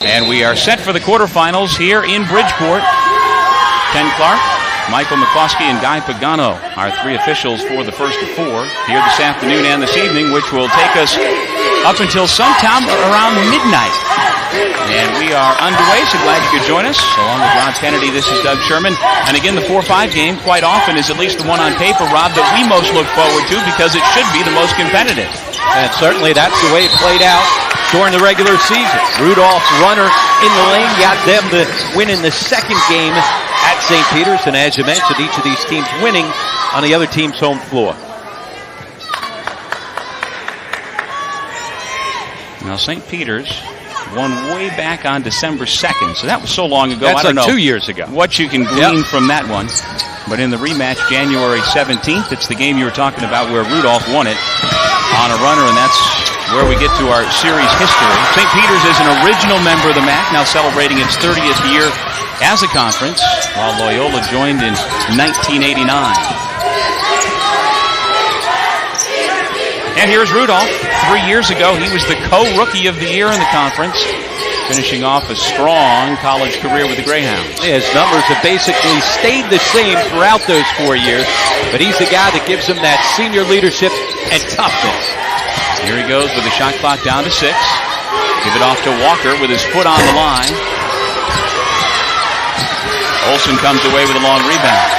And we are set for the quarterfinals here in Bridgeport. Ken Clark, Michael McCloskey, and Guy Pagano are three officials for the first of four here this afternoon and this evening, which will take us up until sometime around midnight. And we are underway, so glad you could join us. Along with Rob Kennedy, this is Doug Sherman. And again, the 4-5 game quite often is at least the one on paper, Rob, that we most look forward to because it should be the most competitive. And certainly that's the way it played out during the regular season. Rudolph's runner in the lane got them the win in the second game at St. Peter's. And as you mentioned, each of these teams winning on the other team's home floor. Now, St. Peter's won way back on December 2nd, so that was so long ago. That's I don't know 2 years ago. What you can glean from that one. But in the rematch, January 17th, it's the game you were talking about where Rudolph won it on a runner, and that's where we get to our series history. St. Peter's is an original member of the MAAC, now celebrating its 30th year as a conference, while Loyola joined in 1989. And here's Rudolph. 3 years ago, he was the co-rookie of the year in the conference, finishing off a strong college career with the Greyhounds. His numbers have basically stayed the same throughout those 4 years, but he's the guy that gives them that senior leadership and toughness. Here he goes with the shot clock down to 6. Give it off to Walker with his foot on the line. Olsen comes away with a long rebound.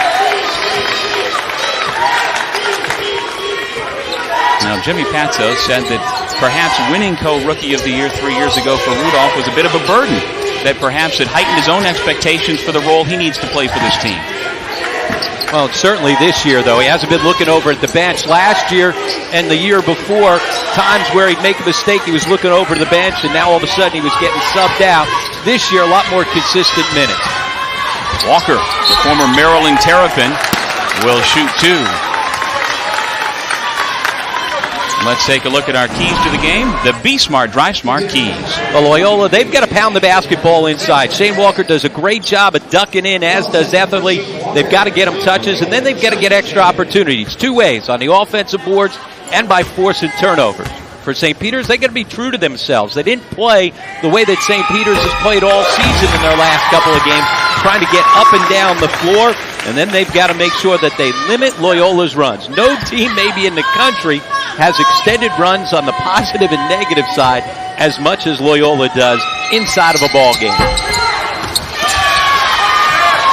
Now, Jimmy Patso said that perhaps winning co-rookie of the year 3 years ago for Rudolph was a bit of a burden, that perhaps it heightened his own expectations for the role he needs to play for this team. Well, certainly this year, though. He hasn't been looking over at the bench. Last year and the year before, times where he'd make a mistake, he was looking over to the bench, and now all of a sudden he was getting subbed out. This year, a lot more consistent minutes. Walker, the former Maryland Terrapin, will shoot two. Let's take a look at our keys to the game. The Be Smart, Drive Smart keys. Well, Loyola, they've got to pound the basketball inside. Shane Walker does a great job of ducking in, as does Etherly. They've got to get him touches, and then they've got to get extra opportunities. Two ways, on the offensive boards and by forcing turnovers. For St. Peter's, they got to be true to themselves. They didn't play the way that St. Peter's has played all season in their last couple of games, trying to get up and down the floor, and then they've got to make sure that they limit Loyola's runs. No team maybe in the country has extended runs on the positive and negative side as much as Loyola does inside of a ball game.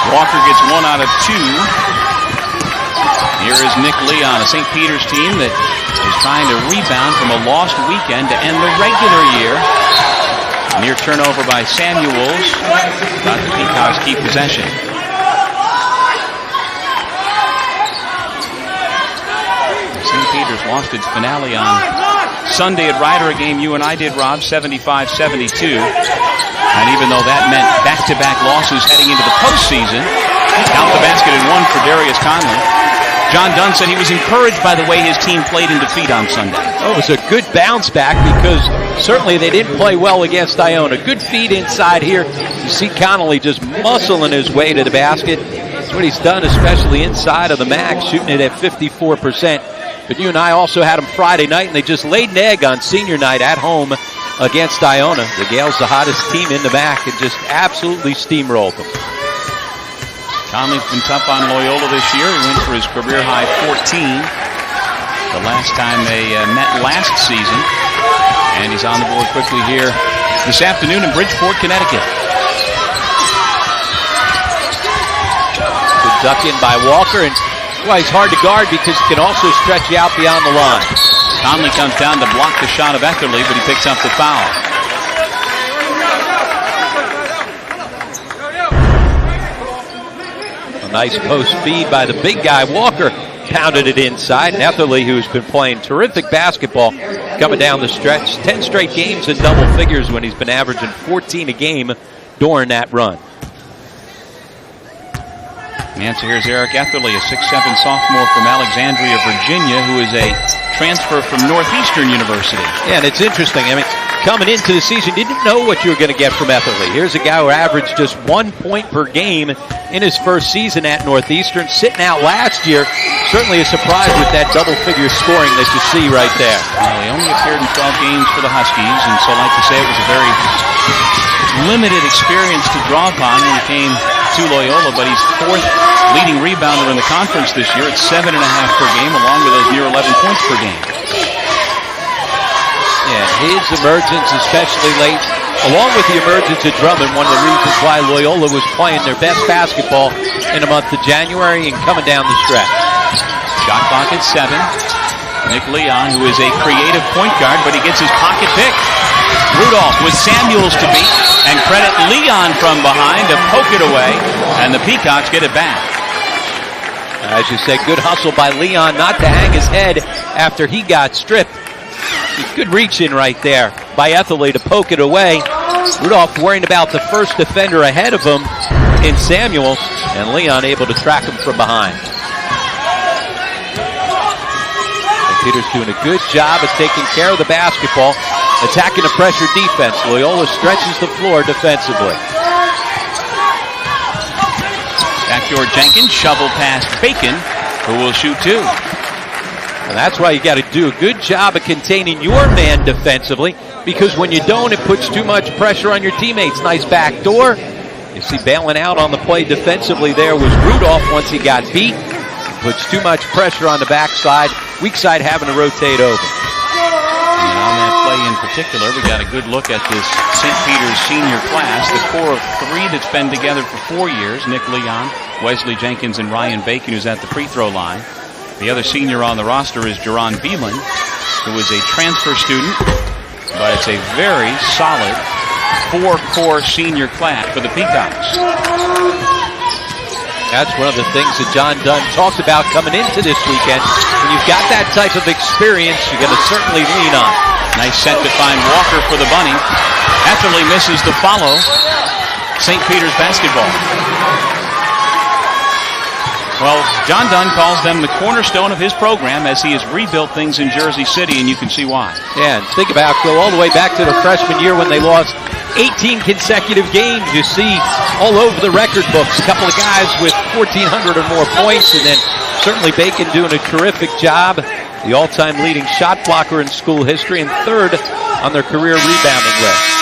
Walker gets 1 out of 2. Here is Nick Leon, a St. Peter's team that is trying to rebound from a lost weekend to end the regular year. Near turnover by Samuels, but the Peacocks keep possession. St. Peter's lost its finale on Sunday at Ryder, a game you and I did, Rob, 75-72. And even though that meant back-to-back losses heading into the postseason, count the basket and 1 for Darius Conley. John Dunn said he was encouraged by the way his team played in defeat on Sunday. Oh, it was a good bounce back because certainly they didn't play well against Iona. Good feed inside here. You see Connolly just muscling his way to the basket. That's what he's done, especially inside of the MAAC, shooting it at 54%. But you and I also had them Friday night, and they just laid an egg on senior night at home against Iona. The Gales, the hottest team in the MAAC, and just absolutely steamrolled them. Conley's been tough on Loyola this year. He went for his career-high 14 the last time they met last season. And he's on the board quickly here this afternoon in Bridgeport, Connecticut. Good duck in by Walker, and well, he's hard to guard because he can also stretch you out beyond the line. Conley comes down to block the shot of Etherly, but he picks up the foul. A nice post feed by the big guy. Walker pounded it inside. And Etherly, who's been playing terrific basketball, coming down the stretch. 10 straight games in double figures when he's been averaging 14 a game during that run. The answer here is Eric Etherly, a 6'7" sophomore from Alexandria, Virginia, who is a transfer from Northeastern University. Yeah, and it's interesting. I mean, coming into the season, you didn't know what you were going to get from Etherly. Here's a guy who averaged just 1 point per game in his first season at Northeastern, sitting out last year. Certainly a surprise with that double-figure scoring that you see right there. Well, he only appeared in 12 games for the Huskies, and so like to say, it was a very limited experience to draw upon when he came to Loyola, but he's 4th leading rebounder in the conference this year at 7.5 per game, along with those near 11 points per game. Yeah, his emergence, especially late, along with the emergence of Drummond, one of the reasons why Loyola was playing their best basketball in the month of January and coming down the stretch. Shot clock at 7. Nick Leon, who is a creative point guard, but he gets his pocket pick. Rudolph with Samuels to beat, and credit Leon from behind to poke it away, and the Peacocks get it back. As you say, good hustle by Leon not to hang his head after he got stripped. Good reach in right there by Etherly to poke it away. Rudolph worrying about the first defender ahead of him in Samuels, and Leon able to track him from behind. And Peters doing a good job of taking care of the basketball, attacking the pressure defense. Loyola stretches the floor defensively. Backdoor Jenkins, shovel past Bacon, who will shoot 2. And that's why you got to do a good job of containing your man defensively, because when you don't, it puts too much pressure on your teammates. Nice back door. You see bailing out on the play defensively there was Rudolph once he got beat. It puts too much pressure on the backside. Weak side having to rotate over. And on that play in particular, we got a good look at this St. Peter's senior class, the core of 3 that's been together for 4 years. Nick Leon, Wesley Jenkins, and Ryan Bacon, who's at the free throw line. The other senior on the roster is Jerron Beelan, who is a transfer student, but it's a very solid 4-core senior class for the Peacocks. That's one of the things that John Dunn talked about coming into this weekend. When you've got that type of experience, you're going to certainly lean on. Nice set to find Walker for the bunny. Etherly misses the follow. St. Peter's basketball. Well, John Dunn calls them the cornerstone of his program as he has rebuilt things in Jersey City, and you can see why. Yeah, and think about go all the way back to the freshman year when they lost 18 consecutive games. You see all over the record books a couple of guys with 1,400 or more points, and then certainly Bacon doing a terrific job, the all-time leading shot blocker in school history, and 3rd on their career rebounding list.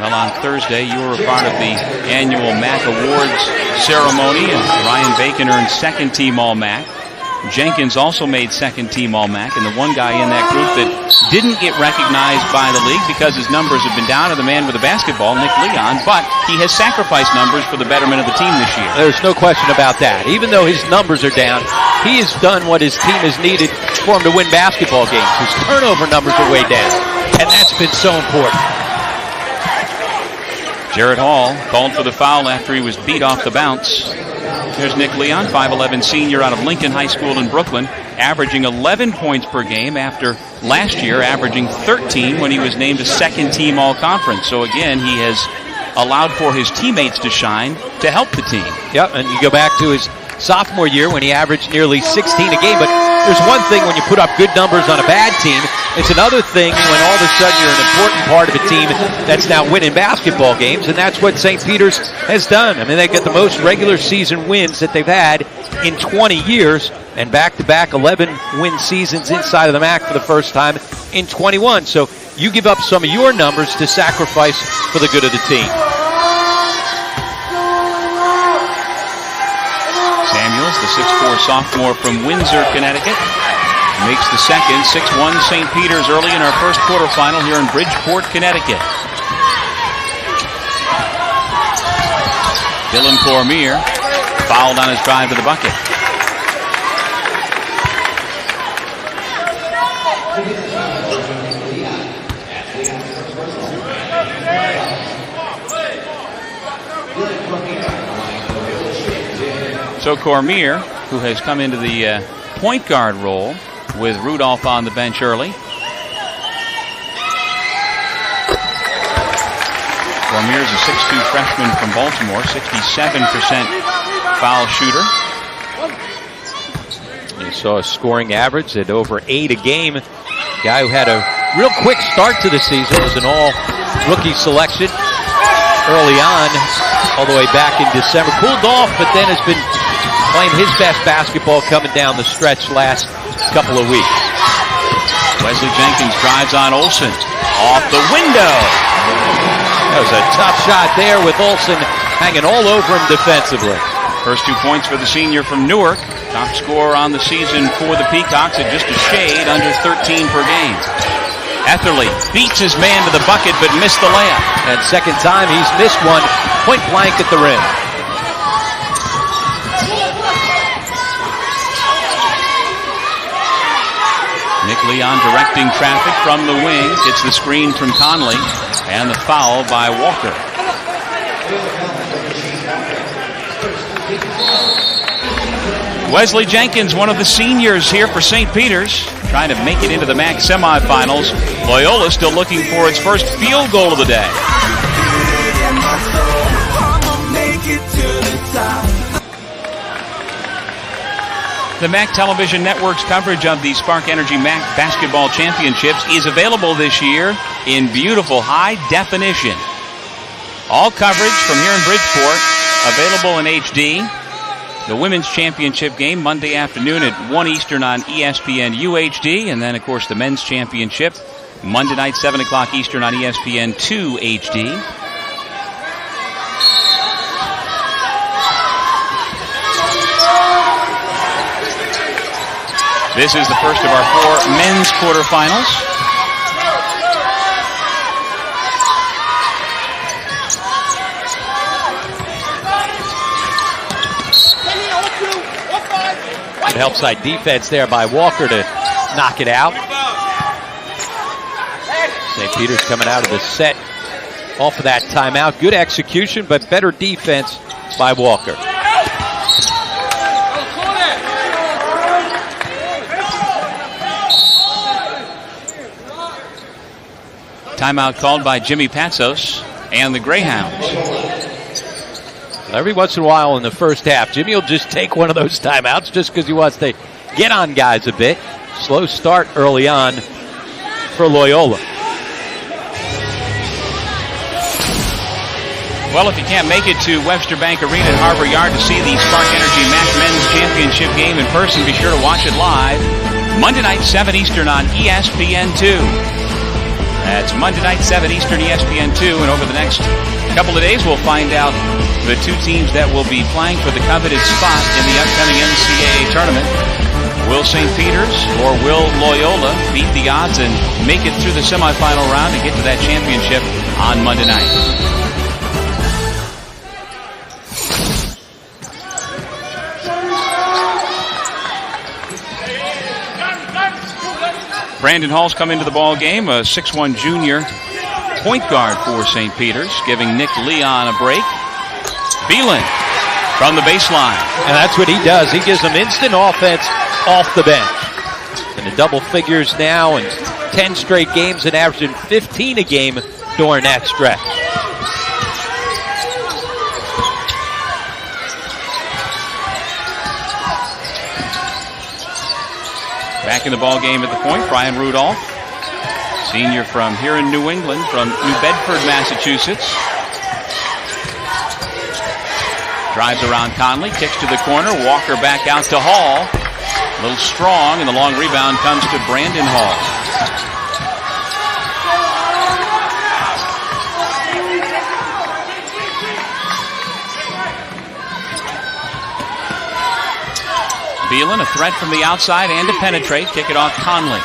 Well, on Thursday, you were a part of the annual MAAC Awards ceremony, and Ryan Bacon earned second-team All-MAAC. Jenkins also made second-team All-MAAC, and the one guy in that group that didn't get recognized by the league because his numbers have been down to the man with the basketball, Nick Leon, but he has sacrificed numbers for the betterment of the team this year. There's no question about that. Even though his numbers are down, he has done what his team has needed for him to win basketball games. His turnover numbers are way down, and that's been so important. Jarrett Hall called for the foul after he was beat off the bounce. Here's Nick Leon, 5'11 senior out of Lincoln High School in Brooklyn, averaging 11 points per game after last year averaging 13 when he was named a second-team All-Conference. So again, he has allowed for his teammates to shine to help the team. Yep, and you go back to his sophomore year when he averaged nearly 16 a game, but there's one thing when you put up good numbers on a bad team. It's another thing when all of a sudden you're an important part of a team that's now winning basketball games, and that's what St. Peter's has done. I mean, they get the most regular season wins that they've had in 20 years, and back-to-back 11-win seasons inside of the MAAC for the first time in 21. So you give up some of your numbers to sacrifice for the good of the team. Samuels, the 6'4 sophomore from Windsor, Connecticut, makes the second. 6-1 St. Peter's early in our first quarterfinal here in Bridgeport, Connecticut. Dylan Cormier fouled on his drive to the bucket. So Cormier, who has come into the point guard role with Rudolph on the bench early. Cormier is a 6'2 freshman from Baltimore, 67% foul shooter. You saw a scoring average at over 8 a game. Guy who had a real quick start to the season, was an all-rookie selection early on, all the way back in December. Cooled off, but then has been playing his best basketball coming down the stretch last couple of weeks. Wesley Jenkins drives on Olsen. Off the window. That was a tough shot there with Olsen hanging all over him defensively. First 2 points for the senior from Newark. Top scorer on the season for the Peacocks at just a shade under 13 per game. Etherly beats his man to the bucket but missed the layup. And second time he's missed one, point blank at the rim. Nick Leon directing traffic from the wing. Gets the screen from Conley. And the foul by Walker. Wesley Jenkins, one of the seniors here for St. Peter's, trying to make it into the MAAC semifinals. Loyola still looking for its first field goal of the day. The MAAC Television Network's coverage of the Spark Energy MAAC Basketball Championships is available this year in beautiful high definition. All coverage from here in Bridgeport available in HD. The Women's Championship game Monday afternoon at 1 Eastern on ESPN UHD. And then, of course, the Men's Championship Monday night, 7 o'clock Eastern on ESPN 2 HD. This is the first of our 4 men's quarterfinals. Good help side defense there by Walker to knock it out. St. Peter's coming out of the set off of that timeout. Good execution, but better defense by Walker. Timeout called by Jimmy Patsos and the Greyhounds. Every once in a while in the first half, Jimmy will just take one of those timeouts just because he wants to get on guys a bit. Slow start early on for Loyola. Well, if you can't make it to Webster Bank Arena at Harbor Yard to see the Spark Energy MAAC Men's Championship game in person, be sure to watch it live Monday night, 7 Eastern on ESPN 2. That's Monday night, 7 Eastern, ESPN 2. And over the next couple of days, we'll find out the 2 teams that will be playing for the coveted spot in the upcoming NCAA tournament. Will St. Peter's or will Loyola beat the odds and make it through the semifinal round and get to that championship on Monday night? Brandon Hall's come into the ball game, a 6'1 junior point guard for St. Peter's, giving Nick Leon a break. Beelan from the baseline. And that's what he does. He gives them instant offense off the bench. In the double figures now and 10 straight games and averaging 15 a game during that stretch. Back in the ball game at the point, Brian Rudolph, senior from here in New England, from New Bedford, Massachusetts. Drives around Conley, kicks to the corner, Walker back out to Hall. A little strong, and the long rebound comes to Brandon Hall. Beelan, a threat from the outside and to penetrate. Kick it off Conley.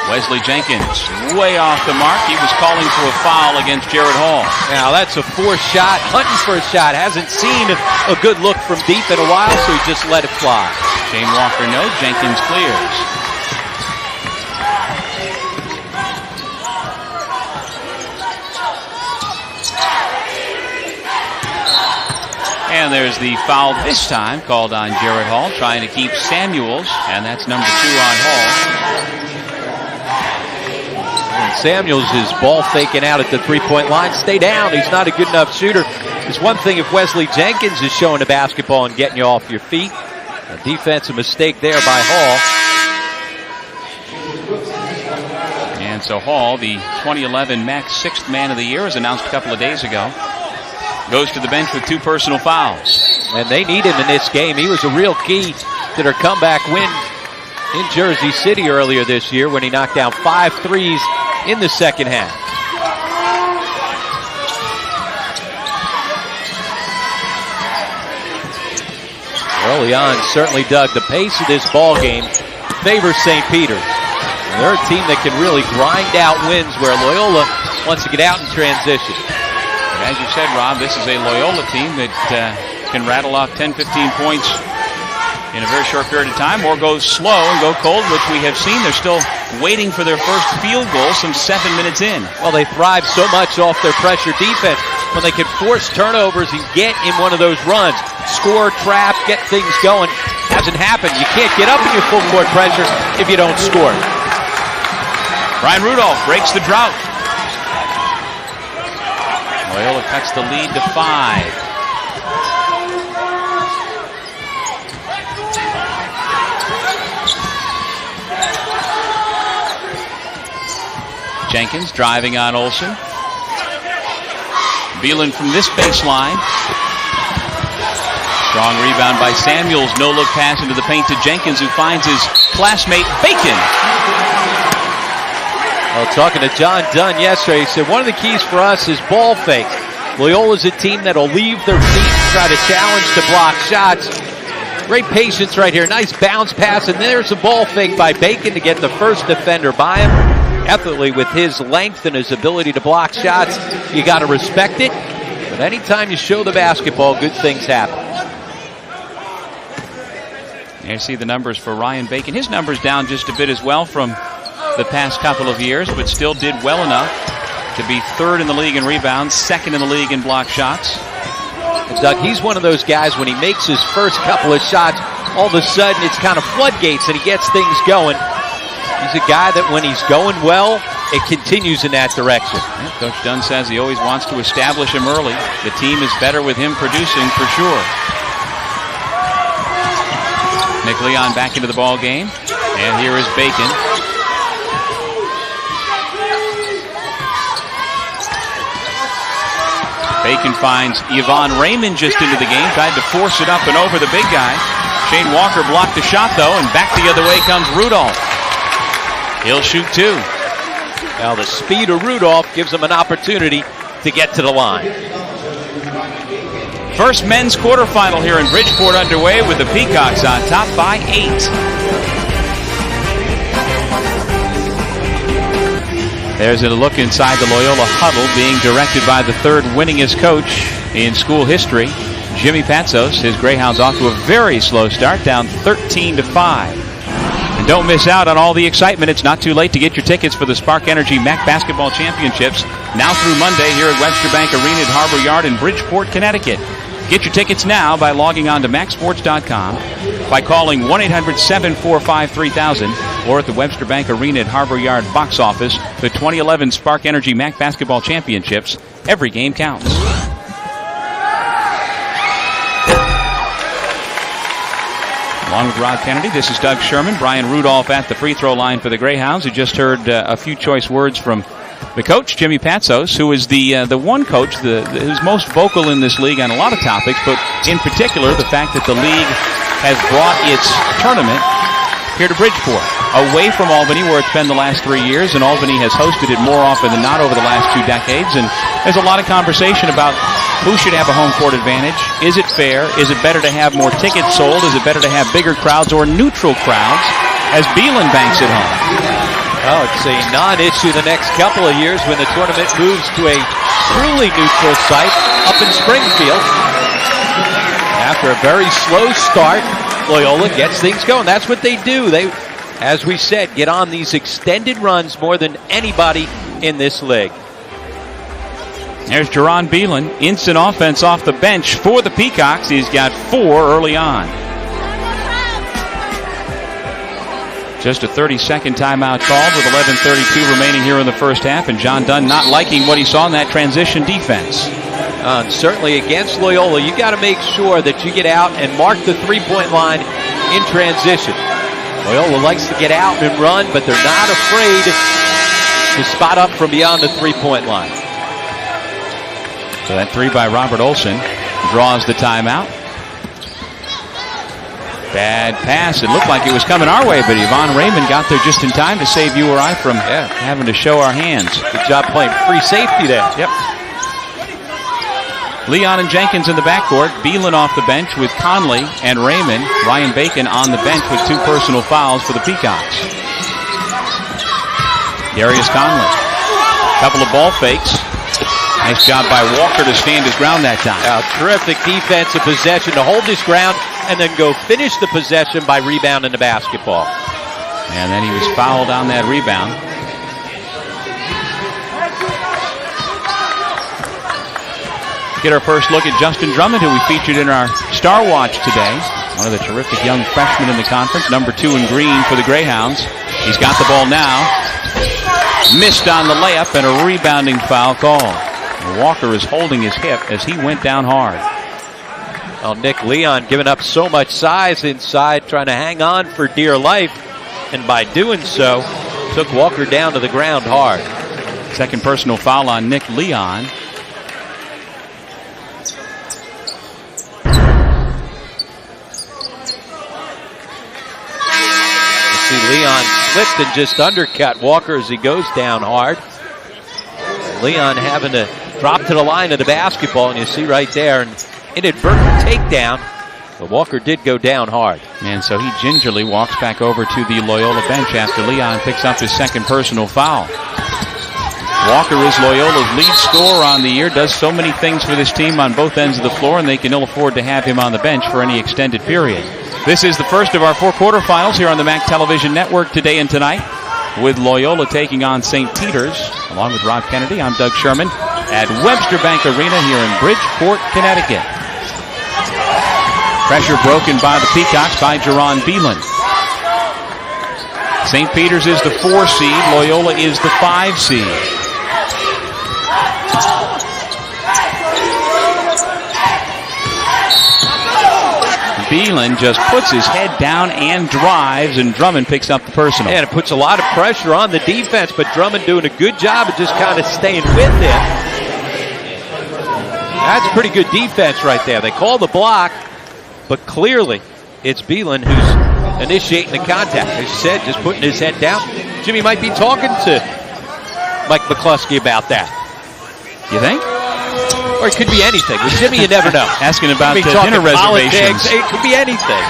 Wesley Jenkins way off the mark. He was calling for a foul against Jared Hall. Now that's a forced shot, hunting for a shot. Hasn't seen a good look from deep in a while, so he just let it fly. Shane Walker no, Jenkins clears. And there's the foul this time called on Jared Hall, trying to keep Samuels, and that's number 2 on Hall. And Samuels is ball faking out at the three-point line. Stay down. He's not a good enough shooter. It's one thing if Wesley Jenkins is showing the basketball and getting you off your feet. A defensive mistake there by Hall. And so Hall, the 2011 MAAC 6th Man of the Year, as announced a couple of days ago, goes to the bench with 2 personal fouls. And they need him in this game. He was a real key to their comeback win in Jersey City earlier this year when he knocked down 5 threes in the second half. Early on, certainly, Doug, the pace of this ball game favors St. Peter's. And they're a team that can really grind out wins where Loyola wants to get out in transition. As you said, Rob, this is a Loyola team that can rattle off 10, 15 points in a very short period of time, or go slow and go cold, which we have seen. They're still waiting for their first field goal some 7 minutes in. Well, they thrive so much off their pressure defense when they can force turnovers and get in one of those runs. Score, trap, get things going. Hasn't happened. You can't get up in your full court pressure if you don't score. Brian Rudolph breaks the drought. Loyola cuts the lead to 5. Jenkins driving on Olsen. Beelan from this baseline. Strong rebound by Samuels. No-look pass into the paint to Jenkins, who finds his classmate Bacon. Well, talking to John Dunn yesterday, he said one of the keys for us is ball fakes. Loyola's a team that'll leave their feet and try to challenge to block shots. Great patience right here. Nice bounce pass, and there's a ball fake by Bacon to get the first defender by him. Effortlessly with his length and his ability to block shots, you got to respect it. But anytime you show the basketball, good things happen. There you see the numbers for Ryan Bacon. His numbers down just a bit as well from the past couple of years, but still did well enough to be 3rd in the league in rebounds, 2nd in the league in block shots. And Doug, he's one of those guys, when he makes his first couple of shots, all of a sudden it's kind of floodgates and he gets things going. He's a guy that when he's going well, it continues in that direction. Yeah, Coach Dunn says he always wants to establish him early. The team is better with him producing for sure. Nick Leon back into the ball game. And here is Bacon. Bacon finds Yvonne Raymond just into the game. Tried to force it up and over the big guy. Shane Walker blocked the shot, though, and back the other way comes Rudolph. He'll shoot 2. Now the speed of Rudolph gives him an opportunity to get to the line. First men's quarterfinal here in Bridgeport underway with the Peacocks on top by 8. There's a look inside the Loyola huddle being directed by the 3rd winningest coach in school history, Jimmy Patsos. His Greyhounds off to a very slow start, down 13-5. And don't miss out on all the excitement. It's not too late to get your tickets for the Spark Energy MAAC Basketball Championships now through Monday here at Webster Bank Arena at Harbor Yard in Bridgeport, Connecticut. Get your tickets now by logging on to MAACsports.com, by calling 1-800-745-3000, or at the Webster Bank Arena at Harbor Yard box office. The 2011 Spark Energy MAAC Basketball Championships. Every game counts. Along with Rod Kennedy, this is Doug Sherman. Brian Rudolph at the free throw line for the Greyhounds. You just heard a few choice words from the coach, Jimmy Patsos, who is the one coach who's most vocal in this league on a lot of topics, but in particular the fact that the league has brought its tournament here to Bridgeport, away from Albany, where it's been the last 3 years, and Albany has hosted it more often than not over the last 2 decades. And there's a lot of conversation about who should have a home court advantage. Is it fair? Is it better to have more tickets sold? Is it better to have bigger crowds or neutral crowds as Beelan banks at home? Oh, it's a non-issue the next couple of years when the tournament moves to a truly neutral site up in Springfield. After a very slow start, Loyola gets things going. That's what they do. They, as we said, get on these extended runs more than anybody in this league. There's Jerron Beelan. Instant offense off the bench for the Peacocks. He's got 4 early on. Just a 30-second timeout called with 11:32 remaining here in the first half, and John Dunn not liking what he saw in that transition defense. Certainly against Loyola, you got to make sure that you get out and mark the three-point line in transition. Loyola likes to get out and run, but they're not afraid to spot up from beyond the three-point line. So that 3 by Robert Olsen draws the timeout. Bad pass. It looked like it was coming our way, but Yvonne Raymond got there just in time to save you or I from having to show our hands. Good job playing free safety there. Yep. Leon and Jenkins in the backcourt. Beelan off the bench with Conley and Raymond. Ryan Bacon on the bench with 2 personal fouls for the Peacocks. Darius Conley. Couple of ball fakes. Nice job by Walker to stand his ground that time. Terrific defensive possession to hold his ground and then go finish the possession by rebounding the basketball. And then he was fouled on that rebound. Get our first look at Justin Drummond, who we featured in our Star Watch today. One of the terrific young freshmen in the conference, number 2 in green for the Greyhounds. He's got the ball now. Missed on the layup and a rebounding foul call. Walker is holding his hip as he went down hard. Well, Nick Leon giving up so much size inside, trying to hang on for dear life, and by doing so, took Walker down to the ground hard. Second personal foul on Nick Leon. Leon slipped and just undercut Walker as he goes down hard. Leon having to drop to the line of the basketball, and you see right there an inadvertent takedown, but Walker did go down hard. And so he gingerly walks back over to the Loyola bench after Leon picks up his second personal foul. Walker is Loyola's lead scorer on the year, does so many things for this team on both ends of the floor, and they can ill afford to have him on the bench for any extended period. This is the first of our 4 quarterfinals here on the MAAC Television Network today and tonight, with Loyola taking on St. Peter's. Along with Rob Kennedy, I'm Doug Sherman at Webster Bank Arena here in Bridgeport, Connecticut. Pressure broken by the Peacocks by Jerron Beelan. St. Peter's is the 4 seed. Loyola is the 5 seed. Beelan just puts his head down and drives, and Drummond picks up the personal. And it puts a lot of pressure on the defense, but Drummond doing a good job of just kind of staying with him. That's pretty good defense right there. They call the block, but clearly it's Beelan who's initiating the contact. As you said, just putting his head down. Jimmy might be talking to Mike McCluskey about that. You think? Or it could be anything. With Jimmy, you never know. Asking about the dinner reservations. It could be anything.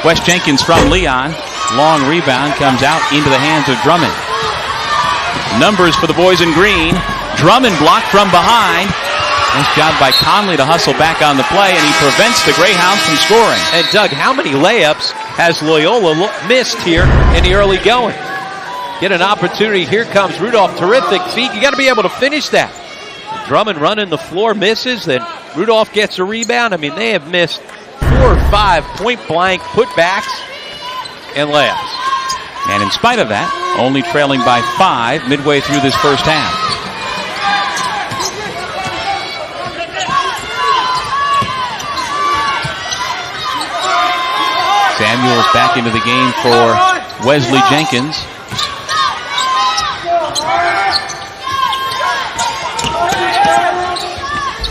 Wes Jenkins from Leon. Long rebound comes out into the hands of Drummond. Numbers for the boys in green. Drummond blocked from behind. Nice job by Conley to hustle back on the play, and he prevents the Greyhounds from scoring. And Doug, how many layups has Loyola missed here in the early going? Get an opportunity. Here comes Rudolph. Terrific feet. You got to be able to finish that. Drummond running the floor, misses, then Rudolph gets a rebound. I mean, they have missed 4 or 5 point-blank putbacks and layups. And in spite of that, only trailing by 5 midway through this first half. Samuels back into the game for Wesley Jenkins.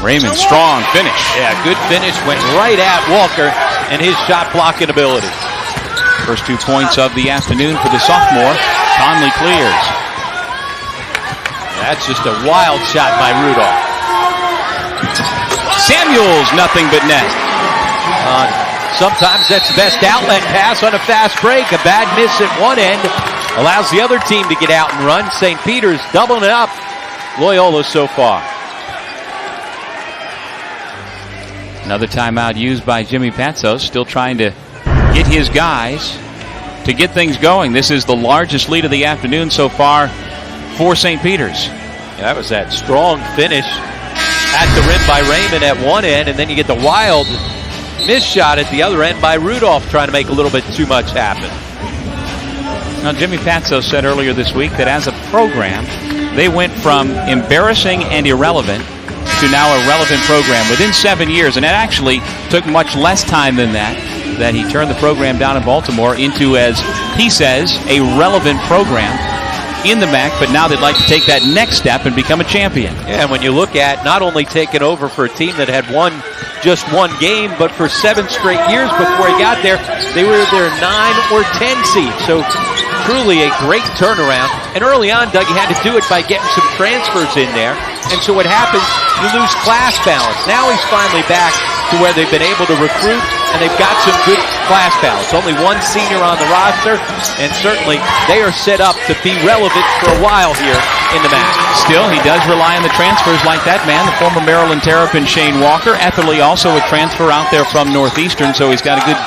Raymond, strong finish. Yeah, good finish. Went right at Walker and his shot blocking ability. First 2 points of the afternoon for the sophomore. Conley clears. That's just a wild shot by Rudolph. Samuels, nothing but net. Sometimes that's the best outlet pass on a fast break. A bad miss at one end allows the other team to get out and run. St. Peter's doubling it up. Loyola so far. Another timeout used by Jimmy Patsos, still trying to get his guys to get things going. This is the largest lead of the afternoon so far for St. Peter's. Yeah, that was that strong finish at the rim by Raymond at one end, and then you get the wild miss shot at the other end by Rudolph, trying to make a little bit too much happen. Now, Jimmy Patsos said earlier this week that as a program, they went from embarrassing and irrelevant to now a relevant program within 7 years, and it actually took much less time than that he turned the program down in Baltimore into, as he says, a relevant program in the MAAC, but now they'd like to take that next step and become a champion. Yeah, and when you look at not only taking over for a team that had won just one game, but for 7 straight years before he got there, they were their 9 or 10 seed. So truly a great turnaround. And early on, Doug, you had to do it by getting some transfers in there. And so what happens, you lose class balance. Now he's finally back to where they've been able to recruit, and they've got some good class balance. Only one senior on the roster, and certainly they are set up to be relevant for a while here in the MAAC. Still, he does rely on the transfers like that man, the former Maryland Terrapin Shane Walker. Etherly also a transfer out there from Northeastern, so he's got a good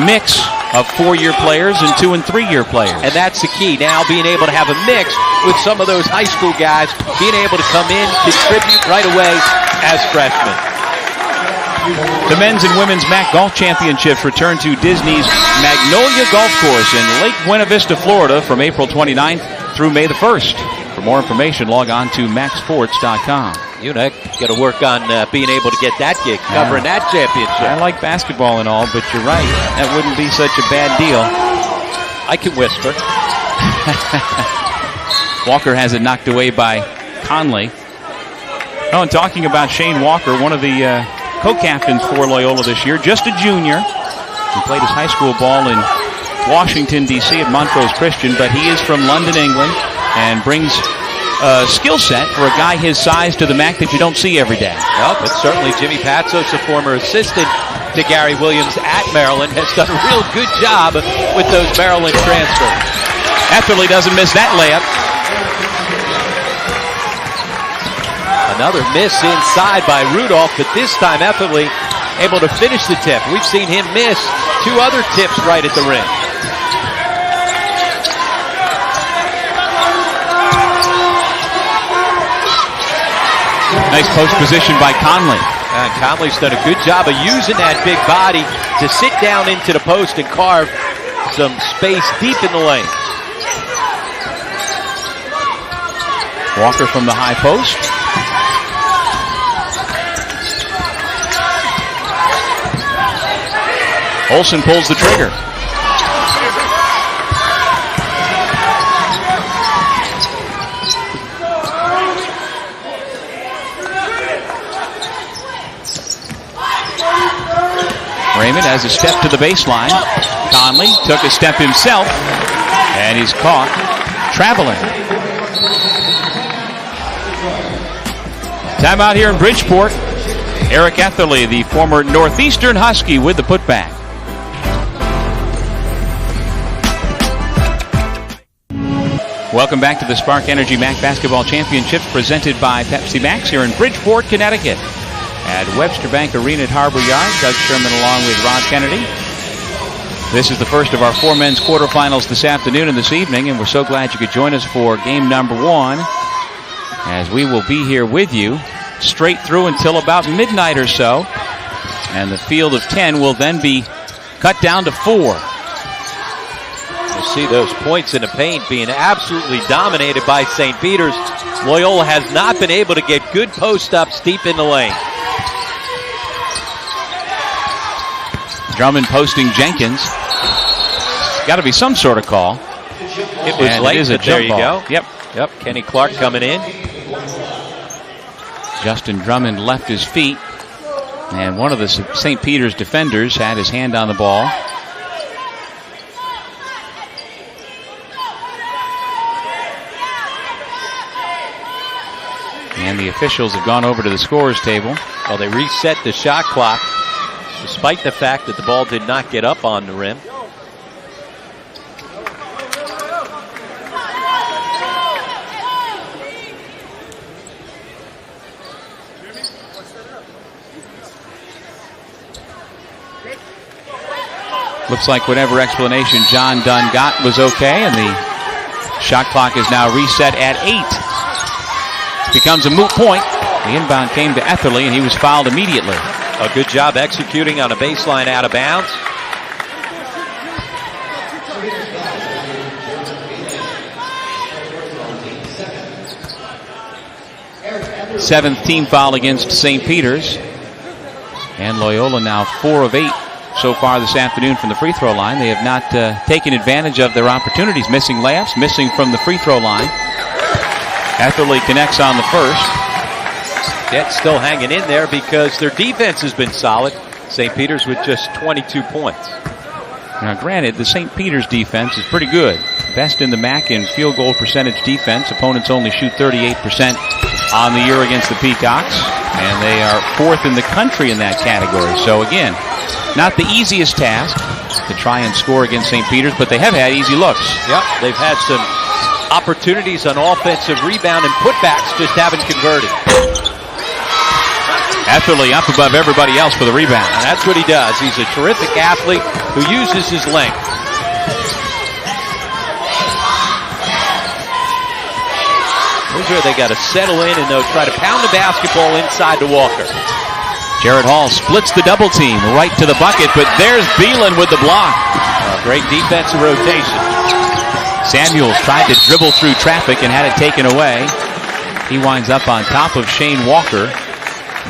mix of 4-year players and 2- and 3-year players. And that's the key, now being able to have a mix with some of those high school guys, being able to come in, contribute right away as freshmen. The men's and women's MAAC Golf Championships return to Disney's Magnolia Golf Course in Lake Buena Vista, Florida from April 29th through May the 1st. For more information, log on to MAACsports.com. You know, got to work on being able to get that gig, covering that championship. I like basketball and all, but you're right. That wouldn't be such a bad deal. I can whisper. Walker has it knocked away by Conley. Oh, and talking about Shane Walker, one of the co-captains for Loyola this year, just a junior. He played his high school ball in Washington, D.C. at Montrose Christian, but he is from London, England, and brings a skill set for a guy his size to the MAAC that you don't see every day. Well, but certainly Jimmy Patsos, a former assistant to Gary Williams at Maryland, has done a real good job with those Maryland transfers. Etherly doesn't miss that layup. Another miss inside by Rudolph, but this time Etherly able to finish the tip. We've seen him miss 2 other tips right at the rim. Nice post position by Conley. And Conley's done a good job of using that big body to sit down into the post and carve some space deep in the lane. Walker from the high post. Olsen pulls the trigger. Raymond has a step to the baseline. Conley took a step himself, and he's caught traveling. Timeout here in Bridgeport. Eric Etherly, the former Northeastern Husky, with the putback. Welcome back to the Spark Energy MAAC Basketball Championships presented by Pepsi Max here in Bridgeport, Connecticut. At Webster Bank Arena at Harbor Yard, Doug Sherman along with Rod Kennedy. This is the first of our 4 men's quarterfinals this afternoon and this evening, and we're so glad you could join us for game number 1, as we will be here with you straight through until about midnight or so, and the field of 10 will then be cut down to 4. You'll see those points in the paint being absolutely dominated by St. Peter's. Loyola has not been able to get good post-ups deep in the lane. Drummond posting Jenkins. Got to be some sort of call. It was late, but there you go. Yep. Kenny Clark coming in. Justin Drummond left his feet, and one of the St. Peter's defenders had his hand on the ball. And the officials have gone over to the scorer's table. Well, they reset the shot clock, despite the fact that the ball did not get up on the rim. Looks like whatever explanation John Dunn got was okay, and the shot clock is now reset at 8. Becomes a moot point. The inbound came to Etherly, and he was fouled immediately. A good job executing on a baseline out of bounds. Seventh team foul against St. Peter's. And Loyola now 4 of 8 so far this afternoon from the free throw line. They have not taken advantage of their opportunities. Missing layups, missing from the free throw line. Etherly connects on the first. Yet still hanging in there because their defense has been solid. St. Peter's with just 22 points. Now granted, the St. Peter's defense is pretty good. best in the MAAC in field goal percentage defense. Opponents only shoot 38% on the year against the Peacocks, and they are 4th in the country in that category. So again, not the easiest task to try and score against St. Peter's, but they have had easy looks. Yep, they've had some opportunities on offensive rebound and putbacks, just haven't converted. Etherly up above everybody else for the rebound. And that's what he does. He's a terrific athlete who uses his length. Here's where they got to settle in, and they'll try to pound the basketball inside to Walker. Jared Hall splits the double team right to the bucket, but there's Beelan with the block. Great defensive rotation. Samuels tried to dribble through traffic and had it taken away. He winds up on top of Shane Walker,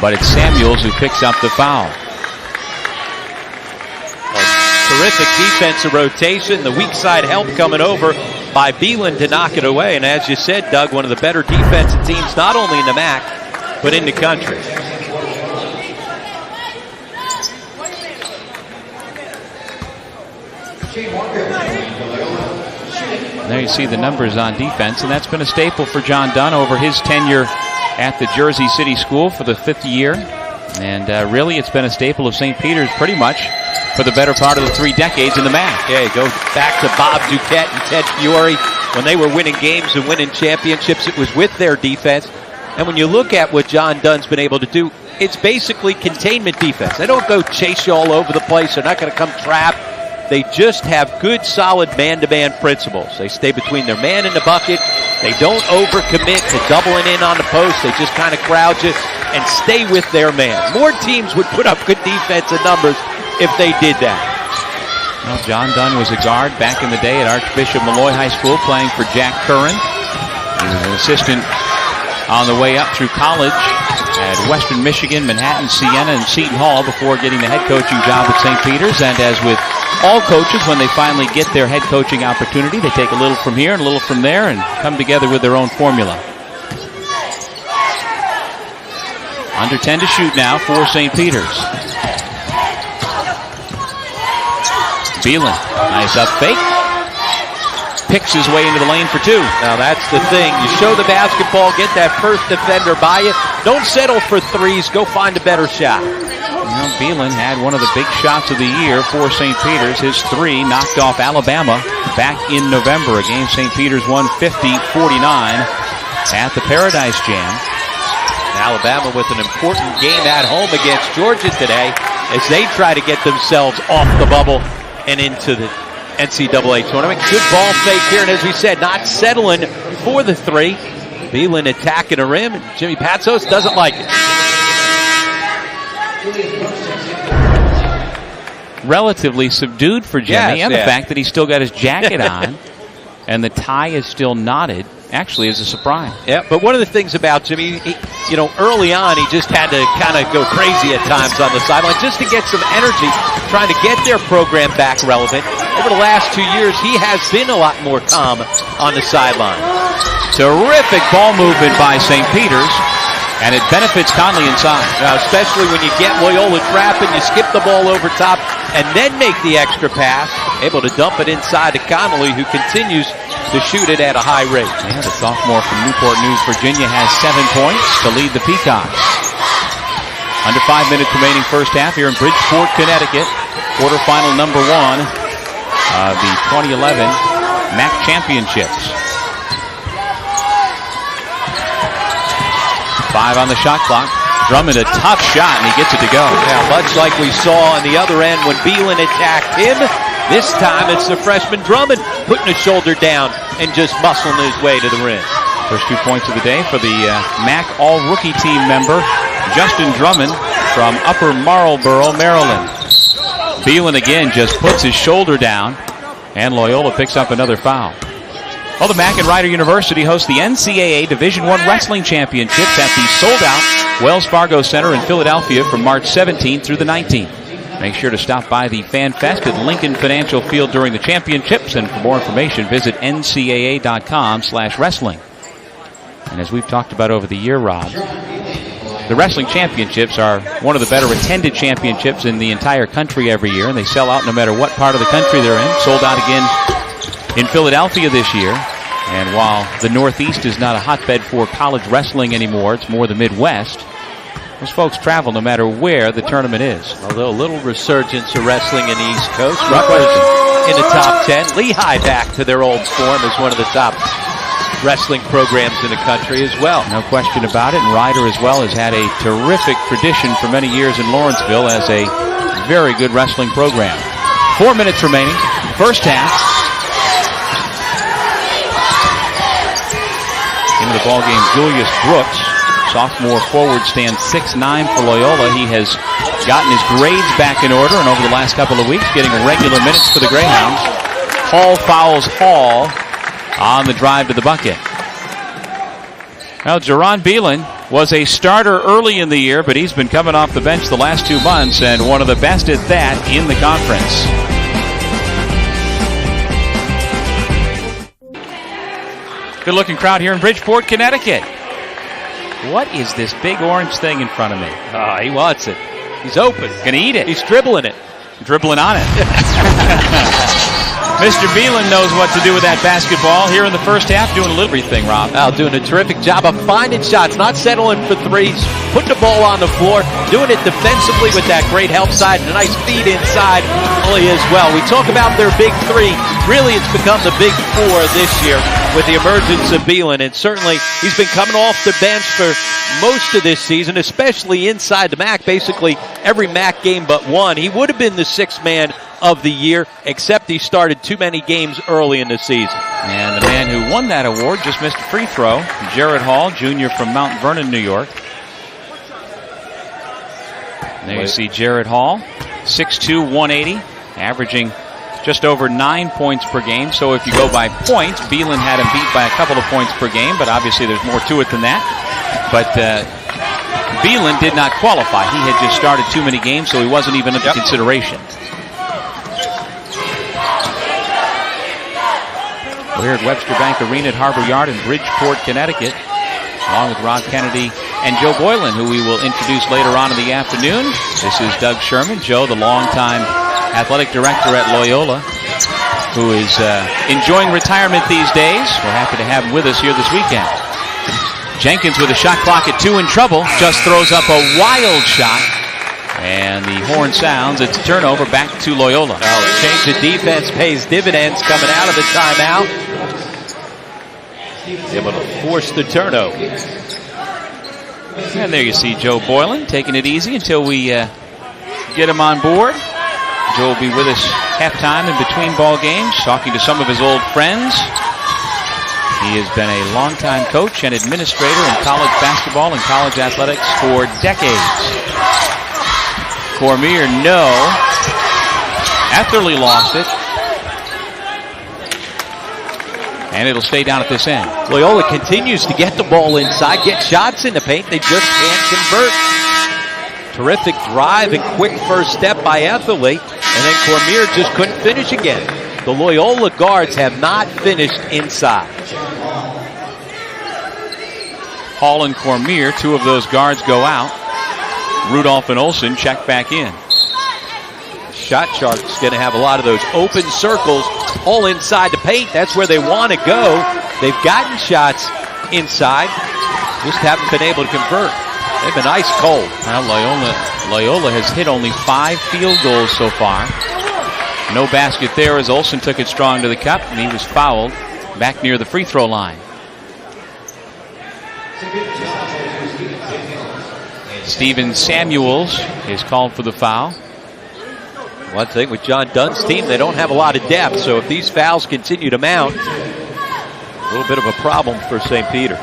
but it's Samuels who picks up the foul. Terrific defensive rotation. The weak side help coming over by Beelan to knock it away. And as you said, Doug, one of the better defensive teams, not only in the MAAC, but in the country. There you see the numbers on defense, and that's been a staple for John Dunn over his tenure at the Jersey City School for the 5th year. And really, it's been a staple of St. Peter's pretty much for the better part of the 3 decades in the MAAC. Yeah, go back to Bob Duquette and Ted Fiore. When they were winning games and winning championships, it was with their defense. And when you look at what John Dunn's been able to do, it's basically containment defense. They don't go chase you all over the place. They're not going to come trap. They just have good, solid man-to-man principles. They stay between their man and the bucket. They don't overcommit to doubling in on the post. They just kind of crowd you and stay with their man. More teams would put up good defensive numbers if they did that. Well, John Dunn was a guard back in the day at Archbishop Malloy High School playing for Jack Curran. He was an assistant on the way up through college at Western Michigan, Manhattan, Siena, and Seton Hall before getting the head coaching job at St. Peter's. And as with all coaches, when they finally get their head coaching opportunity, they take a little from here and a little from there and come together with their own formula. Under 10 to shoot now for St. Peter's. Beelan, nice up fake. Picks his way into the lane for 2. Now that's the thing. You show the basketball, get that first defender by you. Don't settle for threes. Go find a better shot. Well, Beelan had one of the big shots of the year for St. Peter's. His 3 knocked off Alabama back in November. A game St. Peter's won 50-49 at the Paradise Jam. Alabama with an important game at home against Georgia today as they try to get themselves off the bubble and into the NCAA tournament. Good ball fake here, and as we said, not settling for the 3. Beelan attacking the rim, and Jimmy Patsos doesn't like it. Relatively subdued for Jimmy, and the fact that he's still got his jacket on and the tie is still knotted actually is a surprise. Yeah, but one of the things about Jimmy, early on he just had to kind of go crazy at times on the sideline just to get some energy, trying to get their program back relevant. Over the last 2 years, he has been a lot more calm on the sideline. Terrific ball movement by St. Peter's, and it benefits Conley inside. Now, especially when you get Loyola trapping, you skip the ball over top, and then make the extra pass, able to dump it inside to Connolly, who continues to shoot it at a high rate. Yeah, the sophomore from Newport News, Virginia, has 7 points to lead the Peacocks. Under 5 minutes remaining first half here in Bridgeport, Connecticut. Quarterfinal number 1 of the 2011 MAAC Championships. 5 on the shot clock. Drummond, a tough shot, and he gets it to go. Now, much like we saw on the other end when Beelan attacked him, this time it's the freshman Drummond putting his shoulder down and just muscling his way to the rim. First 2 points of the day for the MAAC All-Rookie Team member, Justin Drummond from Upper Marlboro, Maryland. Beelan again just puts his shoulder down, and Loyola picks up another foul. Well, the MAAC and Rider University host the NCAA Division I Wrestling Championships at the sold-out Wells Fargo Center in Philadelphia from March 17th through the 19th. Make sure to stop by the Fan Fest at Lincoln Financial Field during the championships, and for more information, visit ncaa.com/wrestling. And as we've talked about over the year, Rob, the wrestling championships are one of the better attended championships in the entire country every year, and they sell out no matter what part of the country they're in. Sold out again in Philadelphia this year. And while the Northeast is not a hotbed for college wrestling anymore, it's more the Midwest. Those folks travel no matter where the tournament is. Although a little resurgence of wrestling in the East Coast. Rutgers in the top 10. Lehigh back to their old form as one of the top wrestling programs in the country as well. No question about it. And Ryder as well has had a terrific tradition for many years in Lawrenceville as a very good wrestling program. 4 minutes remaining. First half. Into the ballgame, Julius Brooks. Sophomore forward stands 6'9" for Loyola. He has gotten his grades back in order, and over the last couple of weeks, getting regular minutes for the Greyhounds. Hall fouls Hall on the drive to the bucket. Well, Jerron Beelan was a starter early in the year, but he's been coming off the bench the last 2 months, and one of the best at that in the conference. Good-looking crowd here in Bridgeport, Connecticut. What is this big orange thing in front of me? Oh, he wants it. He's open. Gonna eat it. He's dribbling it. Dribbling on it. Mr. Beelan knows what to do with that basketball here in the first half, doing a little everything, Rob. Doing a terrific job of finding shots, not settling for threes, putting the ball on the floor, doing it defensively with that great help side and a nice feed inside early as well. We talk about their big three. Really, it's become the big four this year with the emergence of Beelan, and certainly he's been coming off the bench for most of this season, especially inside the MAAC, basically every MAAC game but one. He would have been the sixth man of the year, except he started too many games early in the season. And the man who won that award just missed a free throw, Jared Hall, junior from Mount Vernon, New York. There you see Jared Hall, 6'2", 180, averaging just over 9 points per game. So if you go by points, Beelan had him beat by a couple of points per game, but obviously there's more to it than that. But Beelan did not qualify. He had just started too many games, so he wasn't even under consideration. We're here at Webster Bank Arena at Harbor Yard in Bridgeport, Connecticut, along with Rob Kennedy and Joe Boylan, who we will introduce later on in the afternoon. This is Doug Sherman. Joe, the longtime athletic director at Loyola, who is enjoying retirement these days. We're happy to have him with us here this weekend. Jenkins with a shot clock at 2 in trouble, just throws up a wild shot. And the horn sounds. It's a turnover back to Loyola. Change of defense pays dividends coming out of the timeout. Able to force the turnover. And there you see Joe Boylan taking it easy until we get him on board. Joe will be with us halftime in between ball games, talking to some of his old friends. He has been a longtime coach and administrator in college basketball and college athletics for decades. Cormier, no. Etherly lost it. And it'll stay down at this end. Loyola continues to get the ball inside, get shots in the paint. They just can't convert. Terrific drive and quick first step by Etherly. And then Cormier just couldn't finish again. The Loyola guards have not finished inside. Hall and Cormier, two of those guards go out. Rudolph and Olsen check back in. Shot chart's going to have a lot of those open circles all inside the paint. That's where they want to go. They've gotten shots inside, just haven't been able to convert. They've been ice cold. Well, Loyola has hit only 5 field goals so far. No basket there as Olsen took it strong to the cup, and he was fouled back near the free throw line. Steven Samuels is called for the foul. One thing with John Dunn's team, they don't have a lot of depth, so if these fouls continue to mount, a little bit of a problem for St. Peter's.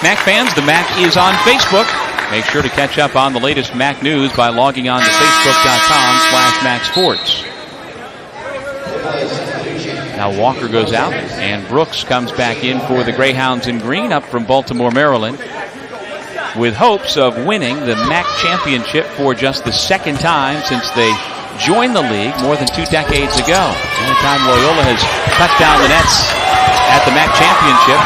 MAAC fans, the MAAC is on Facebook. Make sure to catch up on the latest MAAC news by logging on to facebook.com/MAACsports. Now Walker goes out, and Brooks comes back in for the Greyhounds in green, up from Baltimore, Maryland, with hopes of winning the MAAC championship for just the second time since they joined the league more than 2 decades ago. The only time Loyola has touched down the nets at the MAAC championship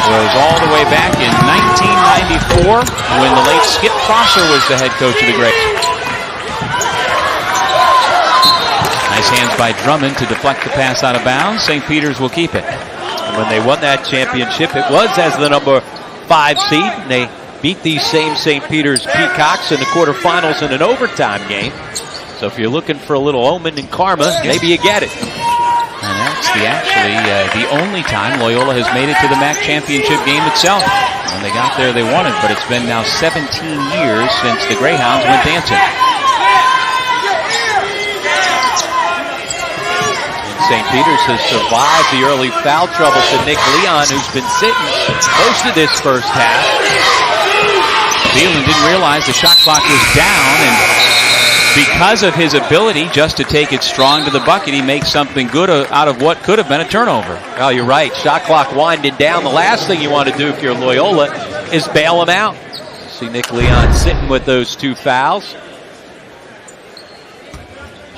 was all the way back in 1994 when the late Skip Prosser was the head coach of the Greyhounds. Nice Nice hands by Drummond to deflect the pass out of bounds. St. Peter's will keep it. When they won that championship, it was as the number 5 seed, and they beat these same St. Peter's Peacocks in the quarterfinals in an overtime game. So if you're looking for a little omen and karma, maybe you get it. And that's the only time Loyola has made it to the MAAC championship game itself. When they got there, they won it, but it's been now 17 years since the Greyhounds went dancing. St. Peter's has survived the early foul trouble to Nick Leon, who's been sitting most of this first half. Phelan didn't realize the shot clock was down, and because of his ability just to take it strong to the bucket, he makes something good out of what could have been a turnover. Oh, you're right. Shot clock winding down. The last thing you want to do if you're Loyola is bail him out. See Nick Leon sitting with those 2 fouls.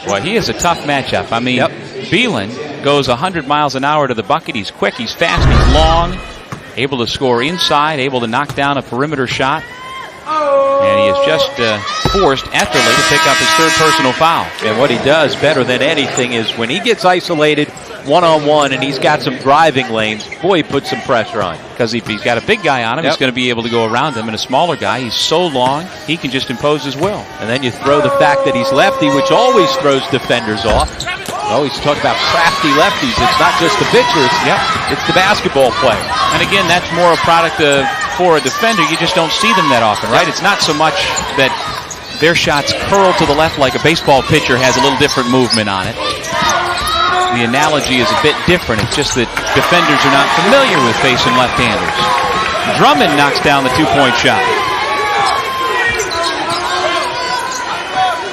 Well, he is a tough matchup. I mean, Phelan goes 100 miles an hour to the bucket. He's quick, he's fast, he's long, able to score inside, able to knock down a perimeter shot. And he is just forced effortlessly to pick up his 3rd personal foul. And what he does better than anything is when he gets isolated one-on-one and he's got some driving lanes, boy, he puts some pressure on. Because if he's got a big guy on him, he's going to be able to go around him. And a smaller guy, he's so long, he can just impose his will. And then you throw the fact that he's lefty, which always throws defenders off. We always talk about crafty lefties. It's not just the pitcher, it's the basketball player. And again, that's more a product of, for a defender, you just don't see them that often, right? It's not so much that their shots curl to the left like a baseball pitcher has a little different movement on it. The analogy is a bit different. It's just that defenders are not familiar with facing left-handers. Drummond knocks down the 2-point shot.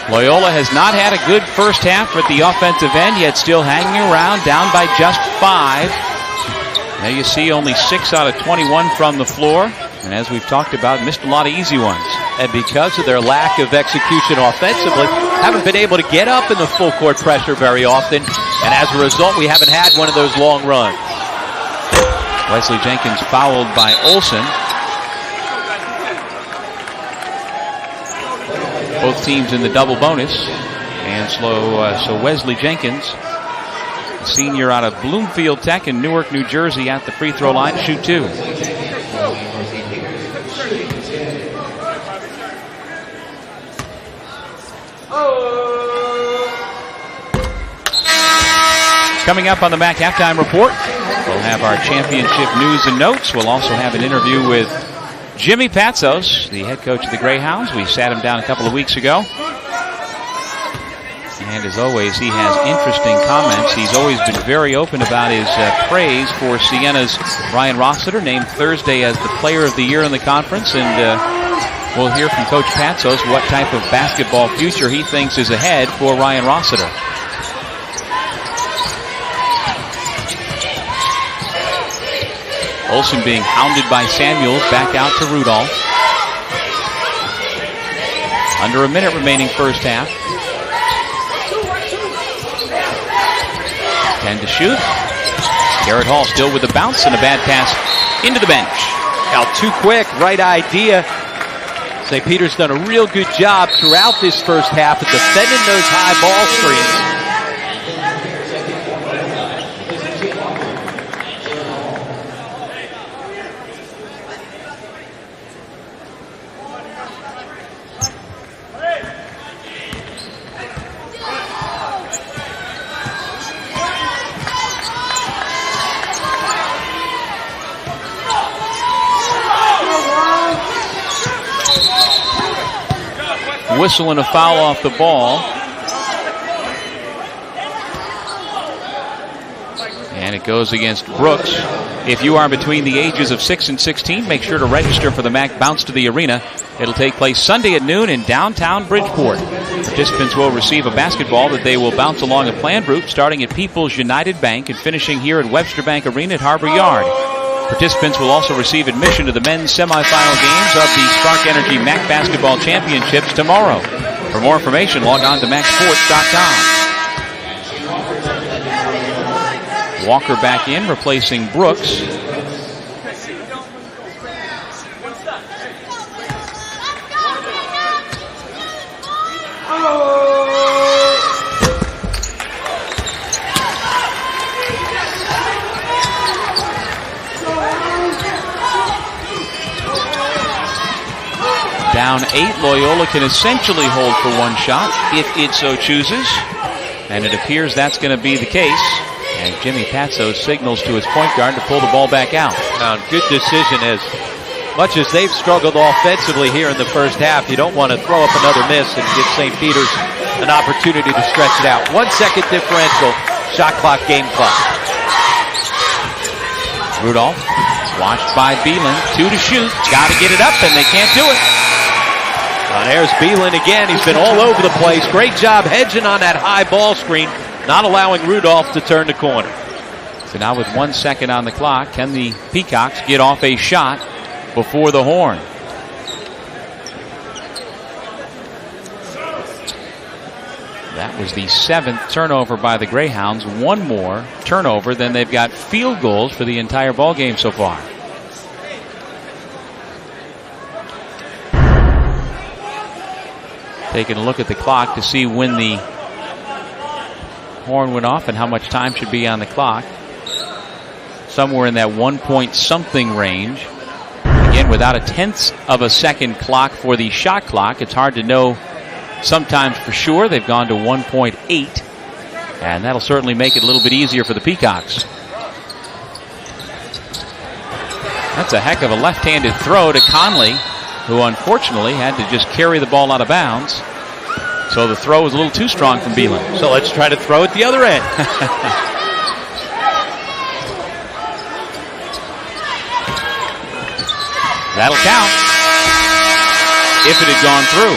Loyola has not had a good first half at the offensive end, yet still hanging around, down by just 5. Now you see only 6 out of 21 from the floor. And as we've talked about, missed a lot of easy ones. And because of their lack of execution offensively, haven't been able to get up in the full court pressure very often. And as a result, we haven't had one of those long runs. Wesley Jenkins fouled by Olson. Both teams in the double bonus. And so Wesley Jenkins, senior out of Bloomfield Tech in Newark, New Jersey, at the free throw line to shoot 2. Coming up on the MAAC halftime report, we'll have our championship news and notes. We'll also have an interview with Jimmy Patsos, the head coach of the Greyhounds. We sat him down a couple of weeks ago. And as always, he has interesting comments. He's always been very open about his praise for Siena's Ryan Rossiter, named Thursday as the player of the year in the conference. And we'll hear from Coach Patsos what type of basketball future he thinks is ahead for Ryan Rossiter. Olsen being hounded by Samuels, back out to Rudolph. Under a minute remaining first half. 10 to shoot. Garrett Hall still with the bounce and a bad pass into the bench. Now too quick, right idea. St. Peter's done a real good job throughout this first half of defending those high ball screens. Whistle and a foul off the ball. And it goes against Brooks. If you are between the ages of 6 and 16, make sure to register for the MAAC Bounce to the Arena. It'll take place Sunday at noon in downtown Bridgeport. Participants will receive a basketball that they will bounce along a planned route starting at People's United Bank and finishing here at Webster Bank Arena at Harbor Yard. Participants will also receive admission to the men's semifinal games of the Spark Energy MAAC Basketball Championships tomorrow. For more information, log on to MAACsports.com. Walker back in, replacing Brooks. Down 8, Loyola can essentially hold for one shot if it so chooses. And it appears that's going to be the case. And Jimmy Patso signals to his point guard to pull the ball back out. Good decision. As much as they've struggled offensively here in the first half, you don't want to throw up another miss and give St. Peter's an opportunity to stretch it out. 1 second differential. Shot clock, game clock. Rudolph watched by Beelan. 2 to shoot. Got to get it up, and they can't do it. Well, there's Beelan again. He's been all over the place. Great job hedging on that high ball screen, not allowing Rudolph to turn the corner. So now with 1 second on the clock, can the Peacocks get off a shot before the horn? That was the 7th turnover by the Greyhounds. One more turnover than they've got field goals for the entire ball game so far. Taking a look at the clock to see when the horn went off and how much time should be on the clock. Somewhere in that 1 point something range. Again, without a 1/10 of a second clock for the shot clock, it's hard to know sometimes for sure. They've gone to 1.8, and that'll certainly make it a little bit easier for the Peacocks. That's a heck of a left-handed throw to Conley, who unfortunately had to just carry the ball out of bounds. So the throw was a little too strong from Beelan. So let's try to throw at the other end. That'll count if it had gone through.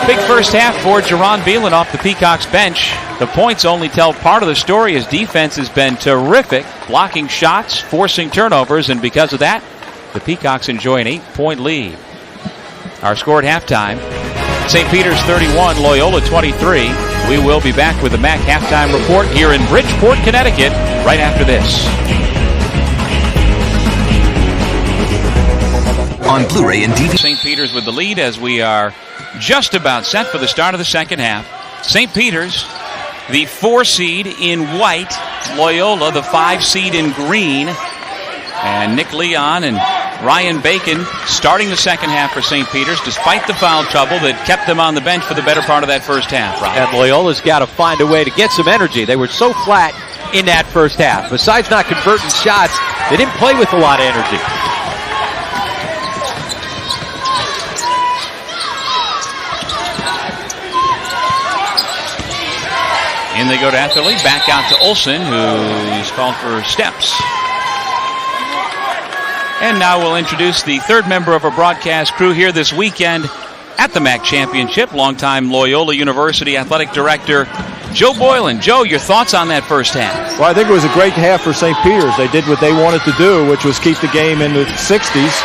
Big first half for Jerron Beelan off the Peacocks bench. The points only tell part of the story. His defense has been terrific, blocking shots, forcing turnovers, and because of that, the Peacocks enjoy an 8-point lead. Our score at halftime, St. Peter's 31, Loyola 23. We will be back with the MAAC halftime report here in Bridgeport, Connecticut, right after this. On Blu-ray and DVD. St. Peter's with the lead as we are just about set for the start of the second half. St. Peter's, the 4 seed in white. Loyola, the 5 seed in green. And Nick Leon and Ryan Bacon starting the second half for St. Peter's, despite the foul trouble that kept them on the bench for the better part of that first half. Right? And Loyola's got to find a way to get some energy. They were so flat in that first half. Besides not converting shots, they didn't play with a lot of energy. In they go to Etherly, back out to Olsen, who's called for steps. And now we'll introduce the third member of our broadcast crew here this weekend at the MAAC Championship, longtime Loyola University Athletic Director Joe Boylan. Joe, your thoughts on that first half? Well, I think it was a great half for St. Peter's. They did what they wanted to do, which was keep the game in the 60s,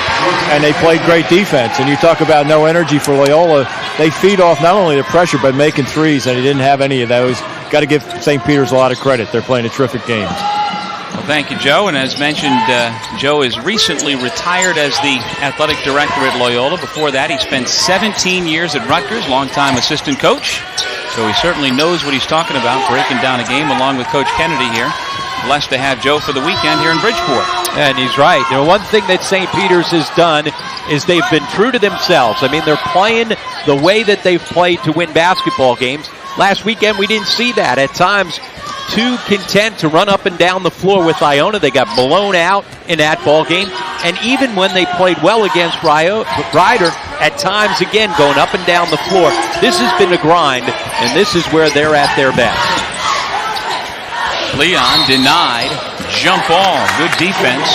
and they played great defense. And you talk about no energy for Loyola. They feed off not only the pressure, but making threes, and they didn't have any of those. Got to give St. Peter's a lot of credit. They're playing a terrific game. Well, thank you, Joe. And as mentioned, Joe is recently retired as the athletic director at Loyola. Before that, he spent 17 years at Rutgers, longtime assistant coach. So he certainly knows what he's talking about, breaking down a game along with Coach Kennedy here. Blessed to have Joe for the weekend here in Bridgeport. And he's right. You know, one thing that St. Peter's has done is they've been true to themselves. I mean, they're playing the way that they've played to win basketball games. Last weekend, we didn't see that. At times, too content to run up and down the floor with Iona. They got blown out in that ball game. And even when they played well against Ryder, at times, again, going up and down the floor. This has been a grind, and this is where they're at their best. Leon denied. Jump ball. Good defense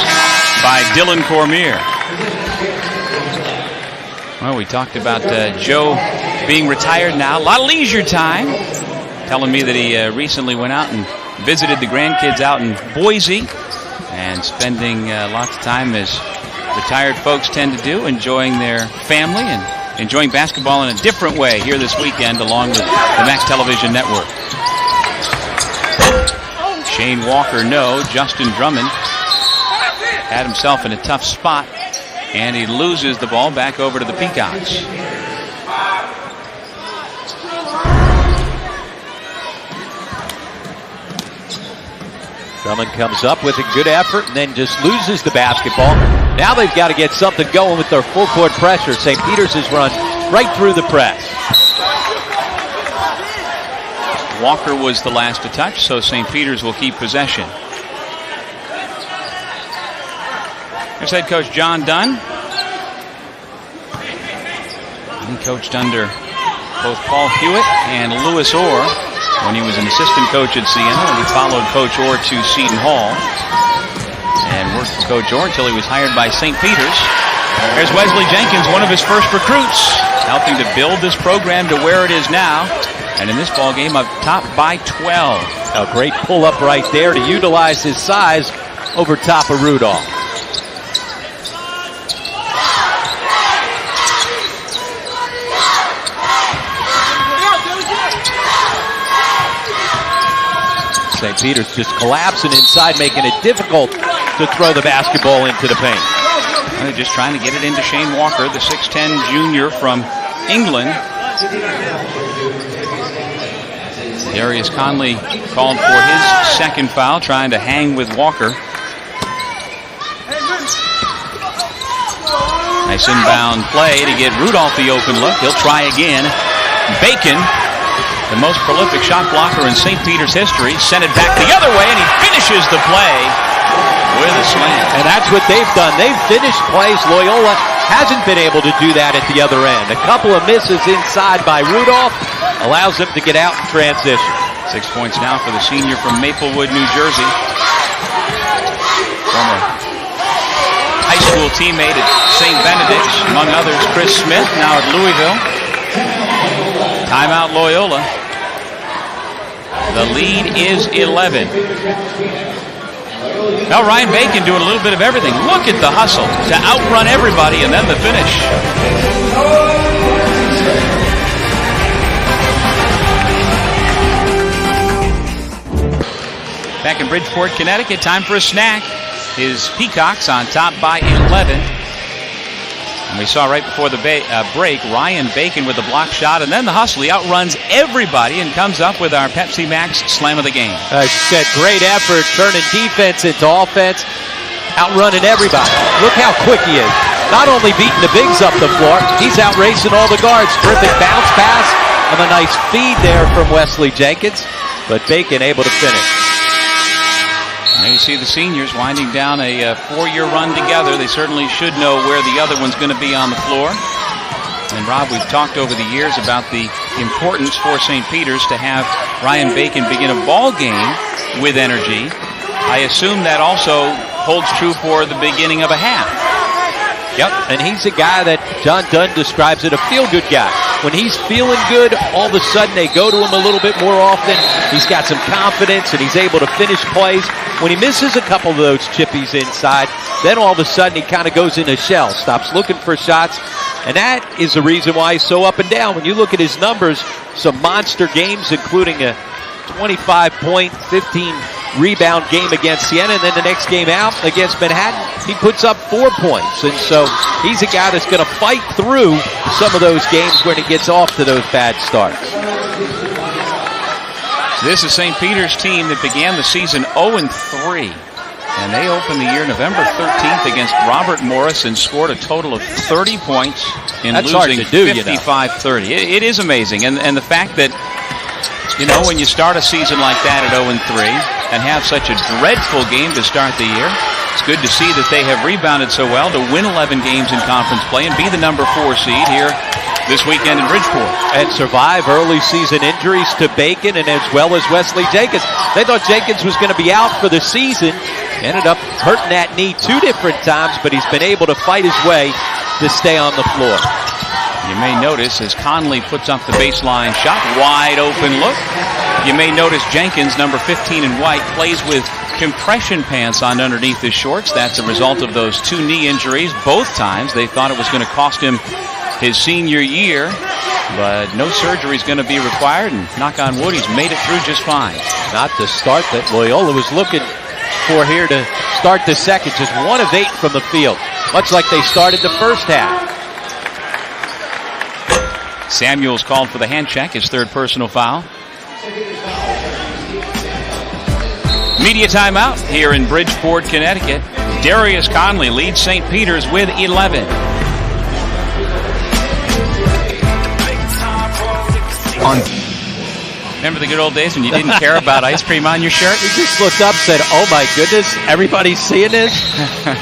by Dylan Cormier. Well, we talked about Joe being retired now. A lot of leisure time. Telling me that he recently went out and visited the grandkids out in Boise and spending lots of time as retired folks tend to do, enjoying their family and enjoying basketball in a different way here this weekend along with the MAAC Television Network. Shane Walker, no. Justin Drummond had himself in a tough spot, and he loses the ball back over to the Peacocks. Drummond comes up with a good effort and then just loses the basketball. Now they've got to get something going with their full court pressure. St. Peter's has run right through the press. Walker was the last to touch, so St. Peter's will keep possession. Here's head coach John Dunn. He coached under both Paul Hewitt and Lewis Orr when he was an assistant coach at Siena. He followed Coach Orr to Seton Hall and worked for Coach Orr until he was hired by St. Peter's. There's Wesley Jenkins, one of his first recruits, helping to build this program to where it is now. And in this ball game, up top by 12. A great pull-up right there to utilize his size over top of Rudolph. St. Peter's just collapsing inside, making it difficult to throw the basketball into the paint. They're just trying to get it into Shane Walker, the 6'10 junior from England. Darius Conley called for his second foul, trying to hang with Walker. Nice inbound play to get Rudolph the open look. He'll try again. Bacon, the most prolific shot blocker in St. Peter's history, sent it back the other way, and he finishes the play with a slam. And that's what they've done. They've finished plays. Loyola hasn't been able to do that at the other end. A couple of misses inside by Rudolph allows them to get out in transition. 6 points now for the senior from Maplewood, New Jersey. Former high school teammate at St. Benedict's, among others, Chris Smith, now at Louisville. Timeout Loyola. The lead is 11. Now Ryan Bacon doing a little bit of everything. Look at the hustle to outrun everybody and then the finish. Back in Bridgeport, Connecticut, time for a snack. His Peacocks on top by 11. And we saw right before the break, Ryan Bacon with the block shot, and then the hustle. He outruns everybody and comes up with our Pepsi Max slam of the game. Said great effort, turning defense into offense, outrunning everybody. Look how quick he is. Not only beating the bigs up the floor, he's outracing all the guards. Terrific bounce pass and a nice feed there from Wesley Jenkins, but Bacon able to finish. Now you see the seniors winding down a four-year run together. They certainly should know where the other one's going to be on the floor. And Rob, we've talked over the years about the importance for St. Peter's to have Ryan Bacon begin a ball game with energy. I assume that also holds true for the beginning of a half. Yep, and he's a guy that John Dunn describes it, a feel-good guy. When he's feeling good, all of a sudden they go to him a little bit more often. He's got some confidence and he's able to finish plays. When he misses a couple of those chippies inside, then all of a sudden he kind of goes in a shell, stops looking for shots. And that is the reason why he's so up and down. When you look at his numbers, some monster games, including a 25-point, 15-rebound game against Siena, and then the next game out against Manhattan, he puts up 4 points. And so he's a guy that's going to fight through some of those games when he gets off to those bad starts. This is St. Peter's team that began the season 0-3. And they opened the year November 13th against Robert Morris and scored a total of 30 points in losing 55-30. It is amazing. And the fact that, you know, when you start a season like that at 0-3 and have such a dreadful game to start the year, it's good to see that they have rebounded so well to win 11 games in conference play and be the number 4 seed here this weekend in Bridgeport. And survive early season injuries to Bacon and as well as Wesley Jenkins. They thought Jenkins was going to be out for the season. Ended up hurting that knee 2 different times, but he's been able to fight his way to stay on the floor. You may notice as Conley puts up the baseline shot, wide open look. You may notice Jenkins, number 15 in white, plays with compression pants on underneath his shorts. That's a result of those 2 knee injuries. Both times they thought it was going to cost him his senior year, but no surgery is going to be required, and knock on wood, he's made it through just fine. Not the start that Loyola was looking for here to start the second. Just 1 of 8 from the field, much like they started the first half. Samuels called for the hand check, his 3rd personal foul. Media timeout here in Bridgeport, Connecticut. Darius Conley leads St. Peter's with 11. Remember the good old days when you didn't care about ice cream on your shirt? He just looked up and said, oh my goodness, everybody's seeing this?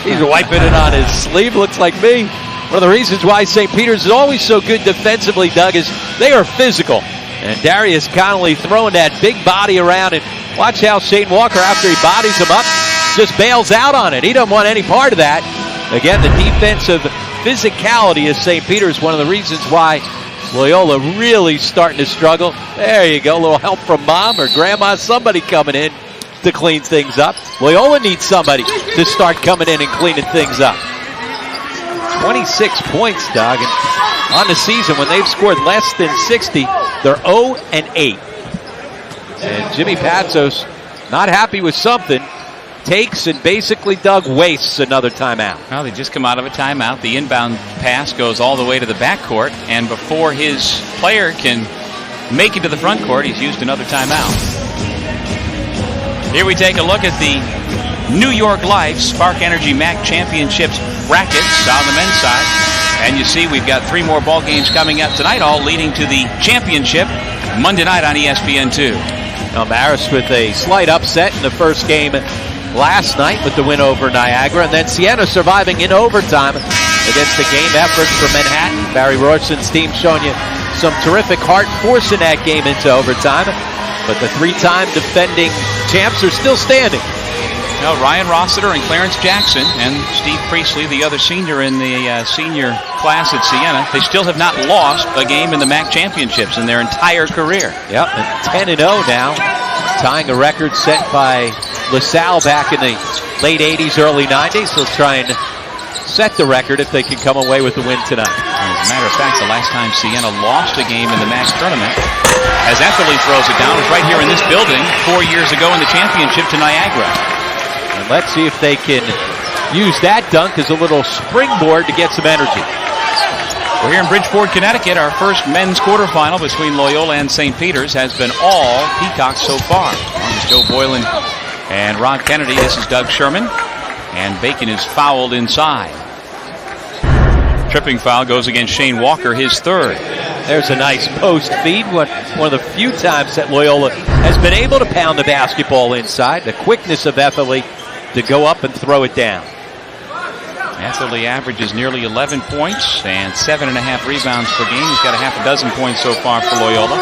He's wiping it on his sleeve, looks like me. One of the reasons why St. Peter's is always so good defensively, Doug, is they are physical. And Darius Connolly throwing that big body around, and watch how Shane Walker, after he bodies him up, just bails out on it. He doesn't want any part of that. Again, the defensive physicality of St. Peter's, one of the reasons why Loyola really starting to struggle. There you go, a little help from mom or grandma, somebody coming in to clean things up. Loyola needs somebody to start coming in and cleaning things up. 26 points, Doug, and on the season when they've scored less than 60, they're 0-8. And Jimmy Patsos, not happy with something, takes and basically, Doug, wastes another timeout. Well, they just come out of a timeout. The inbound pass goes all the way to the backcourt, and before his player can make it to the front court, he's used another timeout. Here we take a look at the New York Life Spark Energy MAAC Championships brackets on the men's side. And you see we've got 3 more ball games coming up tonight, all leading to the championship Monday night on ESPN2. Now, Marist with a slight upset in the first game last night with the win over Niagara, and then Siena surviving in overtime against the game effort for Manhattan. Barry Royston's team showing you some terrific heart, forcing that game into overtime, but the 3-time defending champs are still standing. Now, Ryan Rossiter and Clarence Jackson and Steve Priestley, the other senior in the senior class at Siena, they still have not lost a game in the MAAC championships in their entire career. Yep, and 10-0 now, tying a record set by LaSalle back in the late 80s, early 90s. They'll try and set the record if they can come away with the win tonight. As a matter of fact, the last time Siena lost a game in the MAAC tournament, as Etherly throws it down, was right here in this building 4 years ago in the championship to Niagara. And let's see if they can use that dunk as a little springboard to get some energy. We're here in Bridgeport, Connecticut. Our first men's quarterfinal between Loyola and St. Peter's has been all Peacocks so far. This is Joe Boylan and Rob Kennedy. This is Doug Sherman. And Bacon is fouled inside. Tripping foul goes against Shane Walker, his third. There's a nice post feed. One of the few times that Loyola has been able to pound the basketball inside. The quickness of Etherly to go up and throw it down. Etherly averages nearly 11 points and 7.5 rebounds per game. He's got a half a dozen points so far for Loyola.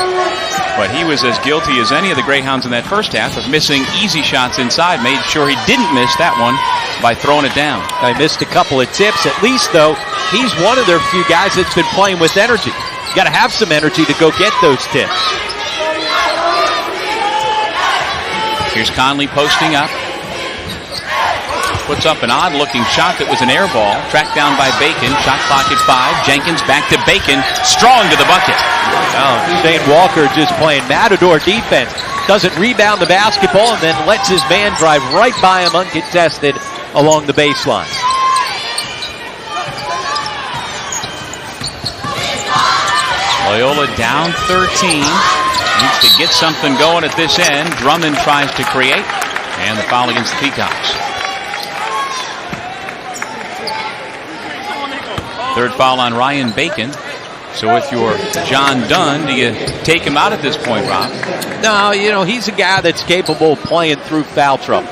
But he was as guilty as any of the Greyhounds in that first half of missing easy shots inside. Made sure he didn't miss that one by throwing it down. I missed a couple of tips. At least, though, he's one of their few guys that's been playing with energy. You got to have some energy to go get those tips. Here's Conley posting up. Puts up an odd-looking shot that was an air ball. Tracked down by Bacon. Shot clock at 5. Jenkins back to Bacon. Strong to the bucket. Oh, Shane Walker just playing matador defense. Doesn't rebound the basketball and then lets his man drive right by him uncontested along the baseline. Loyola down 13. Needs to get something going at this end. Drummond tries to create. And the foul against the Peacocks. Third foul on Ryan Bacon. So if you're John Dunn, do you take him out at this point, Rob? No, he's a guy that's capable of playing through foul trouble.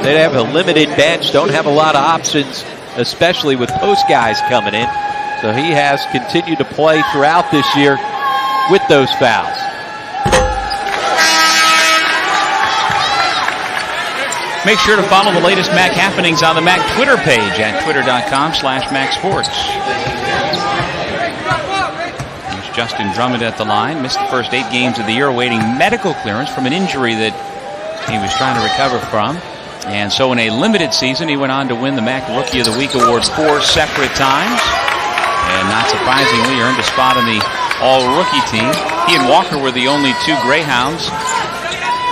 They have a limited bench, don't have a lot of options, especially with post guys coming in. So he has continued to play throughout this year with those fouls. Make sure to follow the latest MAAC happenings on the MAAC Twitter page at twitter.com/MAACsports. Here's Justin Drummond at the line. Missed the first 8 games of the year, awaiting medical clearance from an injury that he was trying to recover from. And so in a limited season, he went on to win the MAAC Rookie of the Week award 4 separate times. And not surprisingly, earned a spot on the all-rookie team. He and Walker were the only 2 Greyhounds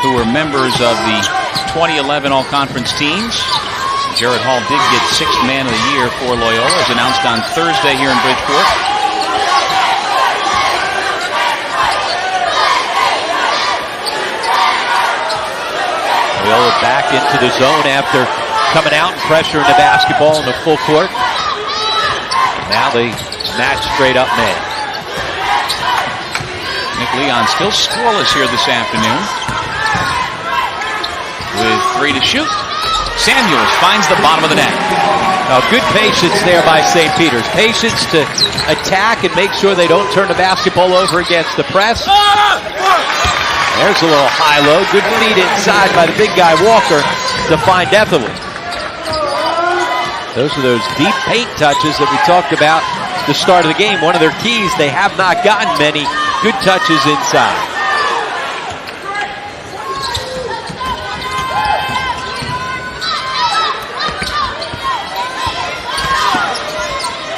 who were members of the 2011 All-Conference teams. Jared Hall did get 6th Man of the Year for Loyola, as announced on Thursday here in Bridgeport. Loyola back into the zone after coming out and pressuring the basketball in the full court. Now they match straight up man. Nick Leon still scoreless here this afternoon. With 3 to shoot. Samuels finds the bottom of the net. Now, good patience there by St. Peter's. Patience to attack and make sure they don't turn the basketball over against the press. There's a little high-low. Good feed inside by the big guy, Walker, to find Etherly. Those are those deep paint touches that we talked about at the start of the game. One of their keys, they have not gotten many good touches inside.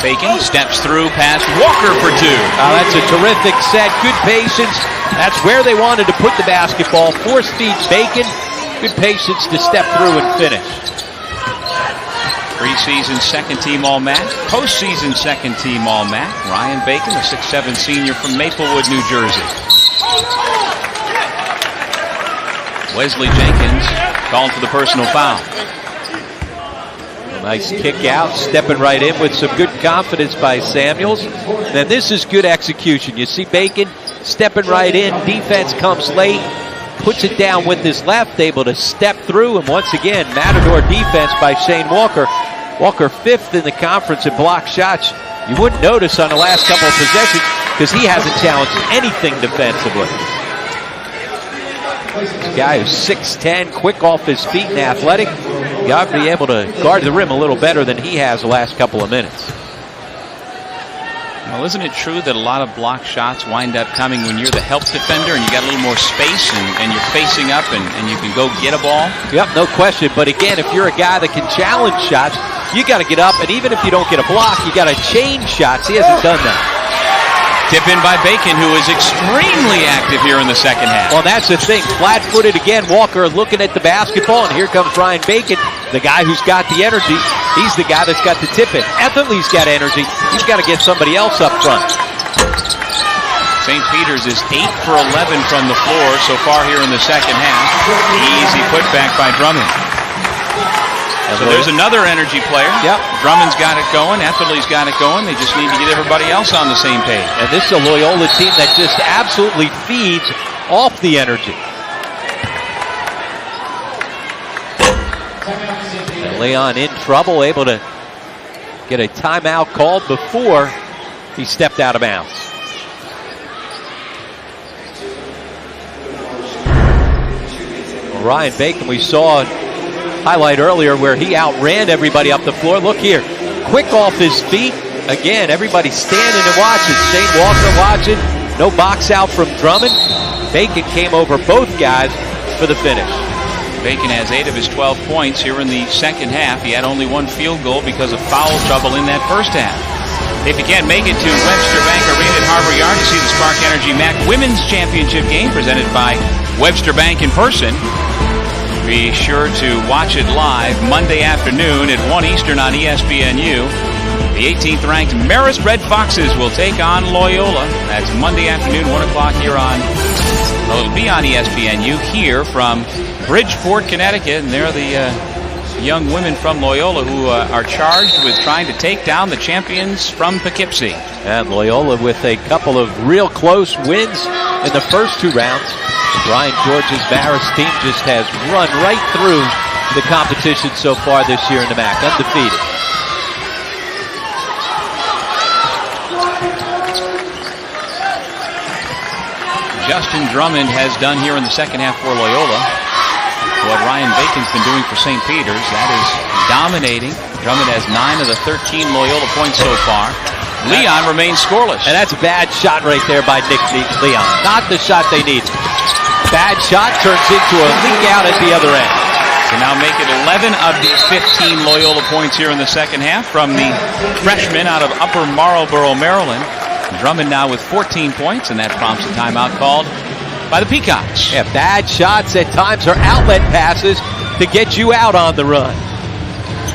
Bacon steps through past Walker for 2. That's a terrific set. Good patience. That's where they wanted to put the basketball. Force feeds Bacon. Good patience to step through and finish. Preseason second-team All-MAAC. Postseason second-team All-MAAC. Ryan Bacon, a 6'7" senior from Maplewood, New Jersey. Wesley Jenkins called for the personal foul. Nice kick out, stepping right in with some good confidence by Samuels. Then this is good execution. You see Bacon stepping right in. Defense comes late, puts it down with his left, able to step through. And once again, matador defense by Shane Walker. Walker 5th in the conference in block shots. You wouldn't notice on the last couple of possessions because he hasn't challenged anything defensively. This guy who's 6'10", quick off his feet and athletic. Got to be able to guard the rim a little better than he has the last couple of minutes. Well, isn't it true that a lot of block shots wind up coming when you're the help defender and you got a little more space and you're facing up and you can go get a ball? Yep, no question. But again, if you're a guy that can challenge shots, you got to get up. And even if you don't get a block, you got to change shots. He hasn't done that. Tip in by Bacon, who is extremely active here in the second half. Well, that's the thing. Flat-footed again. Walker looking at the basketball, and here comes Ryan Bacon, the guy who's got the energy. He's the guy that's got the tip in. Etherly's got energy. He's got to get somebody else up front. St. Peter's is 8 for 11 from the floor so far here in the second half. Easy putback by Drummond. So there's another energy player. Yep. Drummond's got it going. Etherly's got it going. They just need to get everybody else on the same page. And this is a Loyola team that just absolutely feeds off the energy. And Leon in trouble, able to get a timeout called before he stepped out of bounds. Well, Ryan Bacon, we saw highlight earlier where he outran everybody up the floor. Look here, quick off his feet. Again, everybody standing and watching. Shane Walker watching. No box out from Drummond. Bacon came over both guys for the finish. Bacon has 8 of his 12 points here in the second half. He had only 1 field goal because of foul trouble in that first half. If you can't make it to Webster Bank Arena at Harbor Yard to see the Spark Energy MAAC Women's Championship game presented by Webster Bank in person, be sure to watch it live Monday afternoon at 1 Eastern on ESPNU. The 18th ranked Marist Red Foxes will take on Loyola. That's Monday afternoon, 1 o'clock here on, well, it'll be on ESPNU here from Bridgeport, Connecticut. And they're the young women from Loyola who are charged with trying to take down the champions from Poughkeepsie. And Loyola with a couple of real close wins in the first 2 rounds. Brian George's Marist team just has run right through the competition so far this year in the MAAC, undefeated. Justin Drummond has done here in the second half for Loyola what Ryan Bacon's been doing for St. Peter's. That is dominating. Drummond has 9 of the 13 Loyola points so far. Leon remains scoreless. And that's a bad shot right there by Nick Leon. Not the shot they need. Bad shot turns into a leak out at the other end. So now make it 11 of the 15 Loyola points here in the second half from the freshman out of Upper Marlboro, Maryland. Drummond now with 14 points, and that prompts a timeout called by the Peacocks. Yeah, bad shots at times are outlet passes to get you out on the run.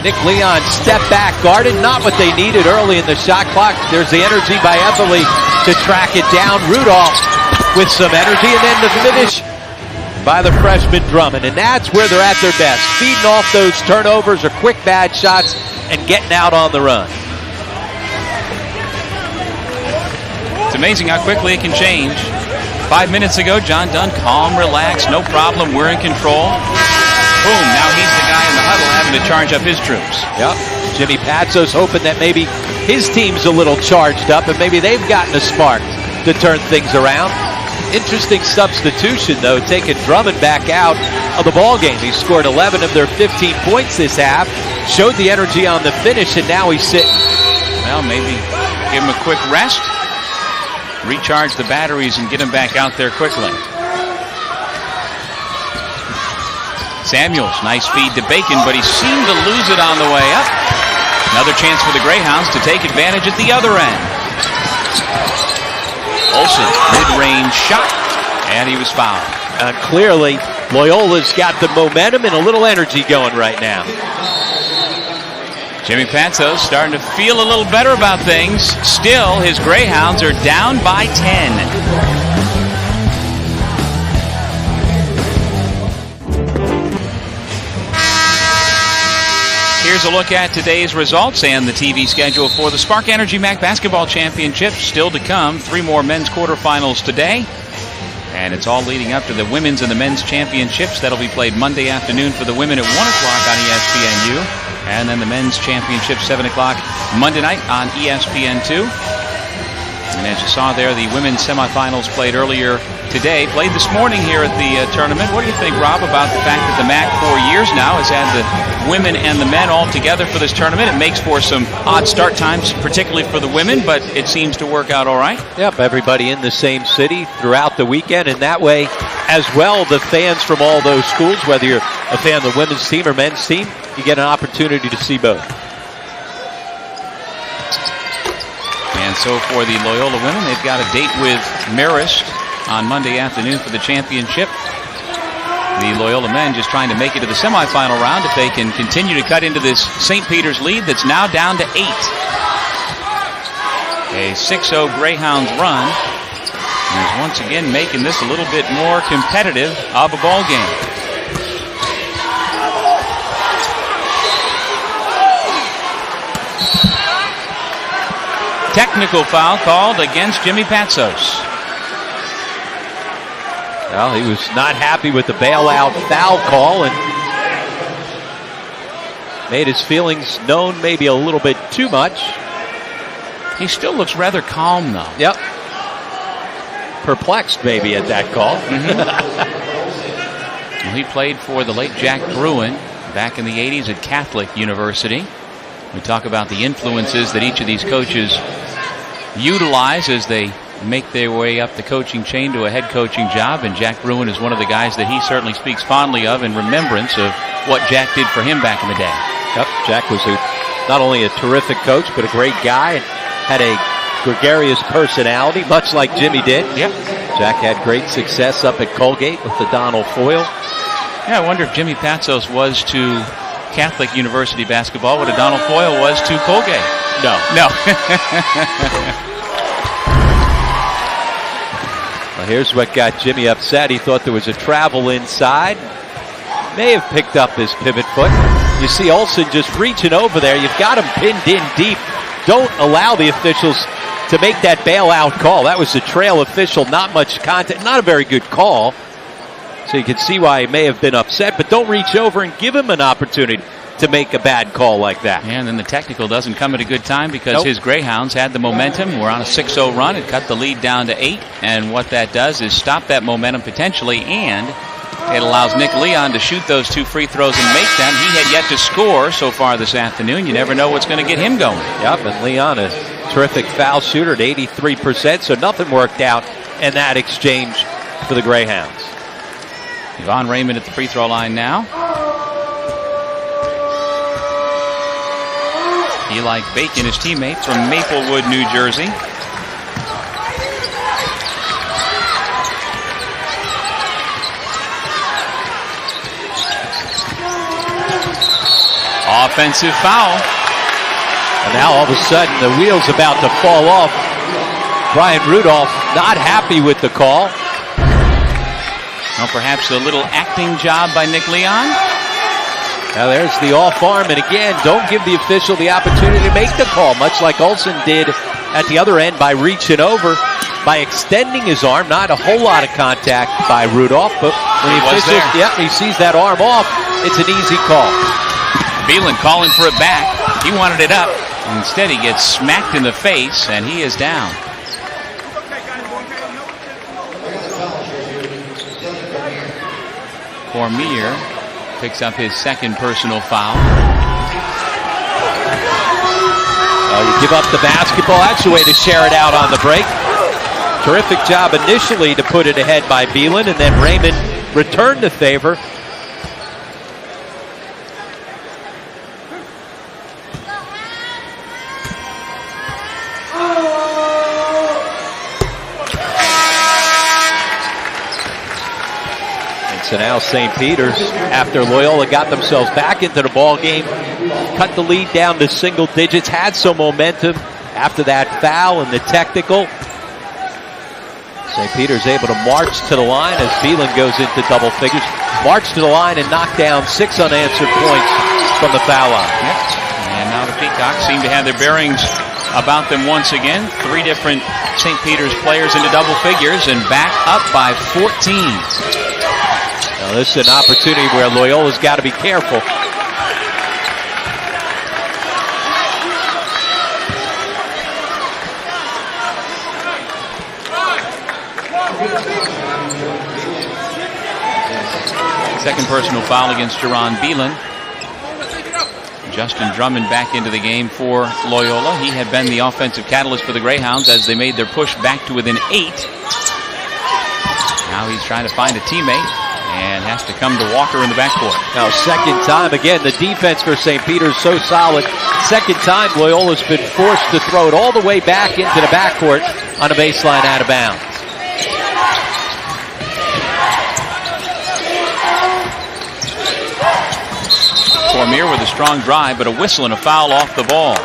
Nick Leon step back, guarded, not what they needed early in the shot clock. There's the energy by Etherly to track it down. Rudolph with some energy, and then the finish by the freshman Drummond, and that's where they're at their best, feeding off those turnovers or quick bad shots and getting out on the run. It's amazing how quickly it can change. 5 minutes ago, John Dunn, calm, relaxed, no problem, we're in control. Boom, now he's the guy in the huddle having to charge up his troops. Yep. Jimmy Patsos hoping that maybe his team's a little charged up and maybe they've gotten a spark to turn things around. Interesting substitution, though, taking Drummond back out of the ballgame. He scored 11 of their 15 points this half, showed the energy on the finish, and now he's sitting. Well, maybe give him a quick rest, recharge the batteries, and get him back out there quickly. Samuels, nice feed to Bacon, but he seemed to lose it on the way up. Another chance for the Greyhounds to take advantage at the other end. Olsen, mid-range shot, and he was fouled. Clearly, Loyola's got the momentum and a little energy going right now. Jimmy Patsos starting to feel a little better about things. Still, his Greyhounds are down by 10. Here's a look at today's results and the TV schedule for the Spark Energy MAAC Basketball Championship. Still to come, 3 more men's quarterfinals today. And it's all leading up to the women's and the men's championships. That'll be played Monday afternoon for the women at 1 o'clock on ESPNU. And then the men's championship, 7 o'clock Monday night on ESPN2. And as you saw there, the women's semifinals played earlier today, played this morning here at the tournament. What do you think, Rob, about the fact that the MAAC 4 years now has had the women and the men all together for this tournament? It makes for some odd start times, particularly for the women, but it seems to work out all right. Yep, everybody in the same city throughout the weekend, and that way as well the fans from all those schools, whether you're a fan of the women's team or men's team, you get an opportunity to see both. And so for the Loyola women, they've got a date with Marist on Monday afternoon for the championship. The Loyola men just trying to make it to the semifinal round if they can continue to cut into this St. Peter's lead that's now down to 8. A 6-0 Greyhounds run is once again making this a little bit more competitive of a ball game. Technical foul called against Jimmy Patsos. Well, he was not happy with the bailout foul call and made his feelings known maybe a little bit too much. He still looks rather calm, though. Yep. Perplexed maybe at that call. Well, he played for the late Jack Bruin back in the 80s at Catholic University. We talk about the influences that each of these coaches utilize as they make their way up the coaching chain to a head coaching job, and Jack Bruin is one of the guys that he certainly speaks fondly of in remembrance of what Jack did for him back in the day. Yep, Jack was not only a terrific coach, but a great guy, and had a gregarious personality, much like Jimmy did. Yep. Jack had great success up at Colgate with the Donald Foyle. Yeah, I wonder if Jimmy Patsos was to Catholic University basketball what a Donald Foyle was to Colgate. No. Well, here's what got Jimmy upset. He thought there was a travel inside. May have picked up his pivot foot. You see Olsen just reaching over there. You've got him pinned in deep. Don't allow the officials to make that bailout call. That was the trail official. Not much contact. Not a very good call. So you can see why he may have been upset. But don't reach over and give him an opportunity to make a bad call like that. Yeah, and then the technical doesn't come at a good time because his Greyhounds had the momentum. We're on a 6-0 run. It cut the lead down to 8. And what that does is stop that momentum potentially, and it allows Nick Leon to shoot those 2 free throws and make them. He had yet to score so far this afternoon. You never know what's going to get him going. Yep, and Leon, a terrific foul shooter at 83%, so nothing worked out in that exchange for the Greyhounds. Yvonne Raymond at the free throw line now. Eli Bacon, his teammate from Maplewood, New Jersey. Offensive foul. And now all of a sudden the wheel's about to fall off. Brian Rudolph not happy with the call. Well, perhaps a little acting job by Nick Leon. Now there's the off arm, and again, don't give the official the opportunity to make the call, much like Olsen did at the other end by reaching over, by extending his arm. Not a whole lot of contact by Rudolph, but when he sees that arm off, it's an easy call. Beelan calling for it back. He wanted it up. Instead, he gets smacked in the face, and he is down. Cormier picks up his second personal foul. Oh, you give up the basketball. That's the way to share it out on the break. Terrific job initially to put it ahead by Beelan, and then Raymond returned the favor. So now St. Peter's, after Loyola got themselves back into the ball game, cut the lead down to single digits, had some momentum after that foul and the technical. St. Peter's able to march to the line as Beelan goes into double figures. March to the line and knock down 6 unanswered points from the foul line. Yep. And now the Peacocks seem to have their bearings about them once again. 3 different St. Peter's players into double figures and back up by 14. Now this is an opportunity where Loyola's got to be careful. Second personal foul against Jerron Beelan. Justin Drummond back into the game for Loyola. He had been the offensive catalyst for the Greyhounds as they made their push back to within 8. Now he's trying to find a teammate and has to come to Walker in the backcourt. Now second time, again, the defense for St. Peter's so solid. Second time Loyola's been forced to throw it all the way back into the backcourt on a baseline out of bounds. Cormier with a strong drive, but a whistle and a foul off the ball.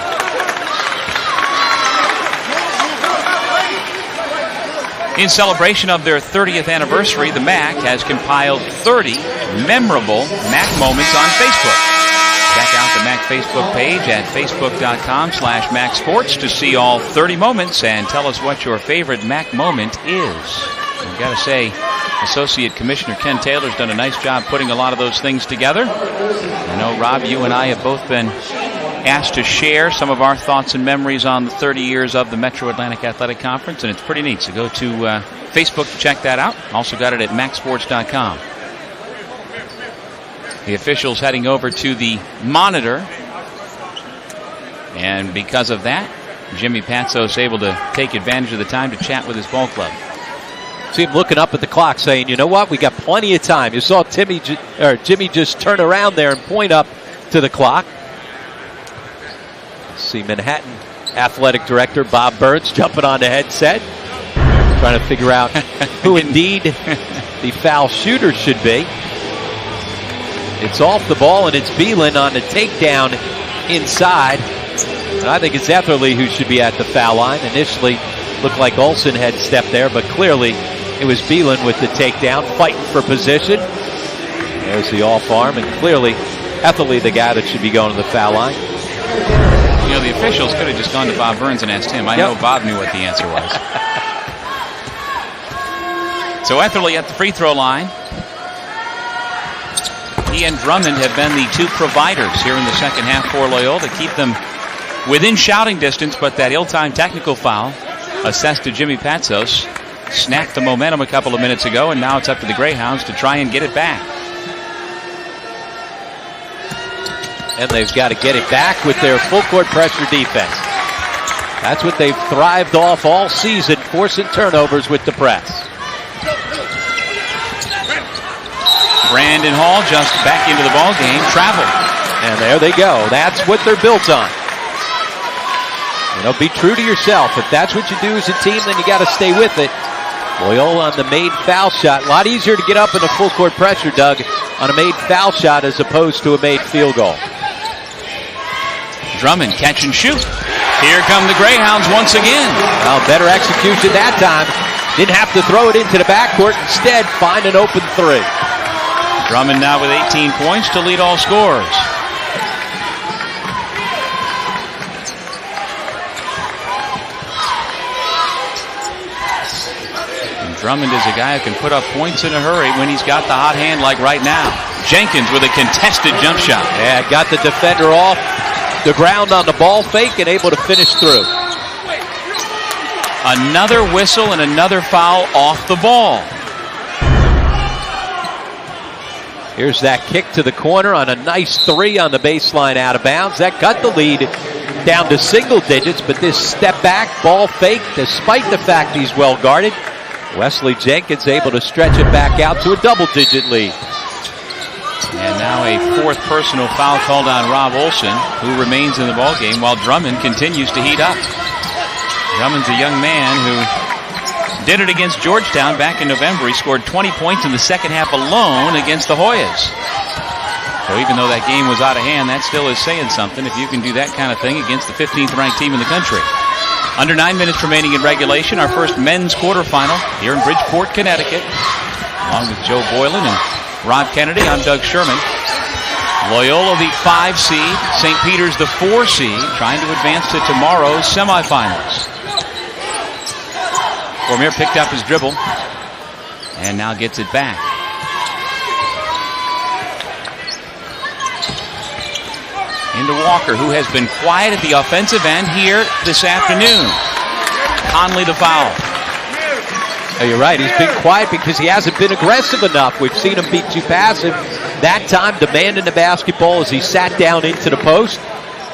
In celebration of their 30th anniversary, the MAAC has compiled 30 memorable MAAC moments on Facebook. Check out the MAAC Facebook page at facebook.com/MAAC Sports to see all 30 moments and tell us what your favorite MAAC moment is. I've got to say, Associate Commissioner Ken Taylor's done a nice job putting a lot of those things together. I know, Rob, you and I have both been asked to share some of our thoughts and memories on the 30 years of the Metro Atlantic Athletic Conference, and it's pretty neat. So go to Facebook to check that out. Also got it at MAACsports.com. The officials heading over to the monitor, and because of that, Jimmy Patsos able to take advantage of the time to chat with his ball club. See him looking up at the clock saying, you know what, we got plenty of time. You saw Jimmy just turn around there and point up to the clock. See Manhattan Athletic Director Bob Burns jumping on the headset, trying to figure out who indeed the foul shooter should be. It's off the ball, and it's Beelan on the takedown inside. And I think it's Etherly who should be at the foul line. Initially, looked like Olsen had stepped there, but clearly it was Beelan with the takedown, fighting for position. There's the off arm, and clearly Etherly the guy that should be going to the foul line. You know, the officials could have just gone to Bob Burns and asked him. I know Bob knew what the answer was. So Etherly at the free throw line. He and Drummond have been the 2 providers here in the second half for Loyola to keep them within shouting distance, but that ill-timed technical foul assessed to Jimmy Patsos snapped the momentum a couple of minutes ago, and now it's up to the Greyhounds to try and get it back. And they've got to get it back with their full court pressure defense. That's what they've thrived off all season, forcing turnovers with the press. Brandon Hall just back into the ball game, traveled. And there they go. That's what they're built on. You know, be true to yourself. If that's what you do as a team, then you got to stay with it. Loyola on the made foul shot. A lot easier to get up in a full court pressure, Doug, on a made foul shot as opposed to a made field goal. Drummond catch and shoot. Here come the Greyhounds once again. Well, better execution that time. Didn't have to throw it into the backcourt. Instead, find an open three. Drummond now with 18 points to lead all scorers. And Drummond is a guy who can put up points in a hurry when he's got the hot hand like right now. Jenkins with a contested jump shot. Yeah, got the defender off the ground on the ball fake and able to finish through. Another whistle and another foul off the ball. Here's that kick to the corner on a nice three on the baseline out of bounds. That cut the lead down to single digits, but this step back, ball fake, despite the fact he's well guarded, Wesley Jenkins able to stretch it back out to a double-digit lead. And now a fourth personal foul called on Rob Olson, who remains in the ballgame while Drummond continues to heat up. Drummond's a young man who did it against Georgetown back in November. He scored 20 points in the second half alone against the Hoyas. So even though that game was out of hand, that still is saying something if you can do that kind of thing against the 15th ranked team in the country. Under 9 minutes remaining in regulation, our first men's quarterfinal here in Bridgeport, Connecticut. Along with Joe Boylan and Rob Kennedy, I'm Doug Sherman. Loyola, the 5 seed. St. Peter's, the 4 seed, trying to advance to tomorrow's semifinals. Cormier picked up his dribble and now gets it back. Into Walker, who has been quiet at the offensive end here this afternoon. Conley the foul. Oh, you're right. He's been quiet because he hasn't been aggressive enough. We've seen him be too passive. That time, demanding the basketball as he sat down into the post.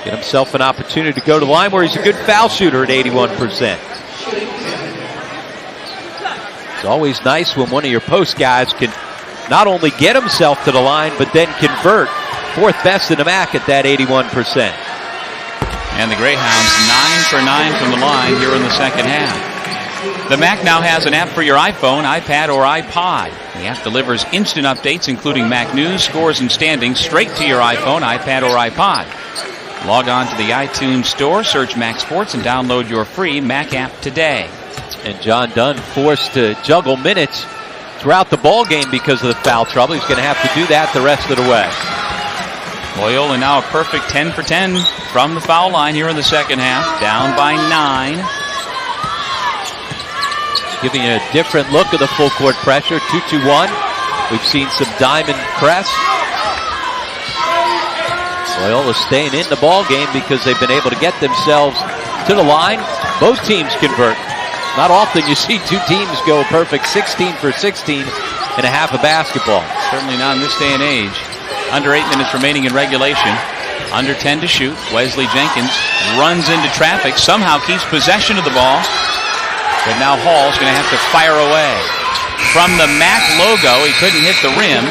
Get himself an opportunity to go to the line where he's a good foul shooter at 81%. It's always nice when one of your post guys can not only get himself to the line, but then convert. Fourth best in the MAAC at that 81%. And the Greyhounds 9 for 9 from the line here in the second half. The MAAC now has an app for your iPhone, iPad, or iPod. The app delivers instant updates, including MAAC news, scores, and standings, straight to your iPhone, iPad, or iPod. Log on to the iTunes Store, search MAAC Sports, and download your free MAAC app today. And John Dunn forced to juggle minutes throughout the ball game because of the foul trouble. He's going to have to do that the rest of the way. Loyola now a perfect 10 for 10 from the foul line here in the second half, down by 9. Giving you a different look of the full court pressure. 2-2-1. We've seen some diamond press. Loyola staying in the ball game because they've been able to get themselves to the line. Both teams convert. Not often you see two teams go perfect 16 for 16 and a half of basketball. Certainly not in this day and age. Under 8 minutes remaining in regulation. Under 10 to shoot. Wesley Jenkins runs into traffic. Somehow keeps possession of the ball. But now Hall's going to have to fire away. From the MAAC logo, he couldn't hit the rim.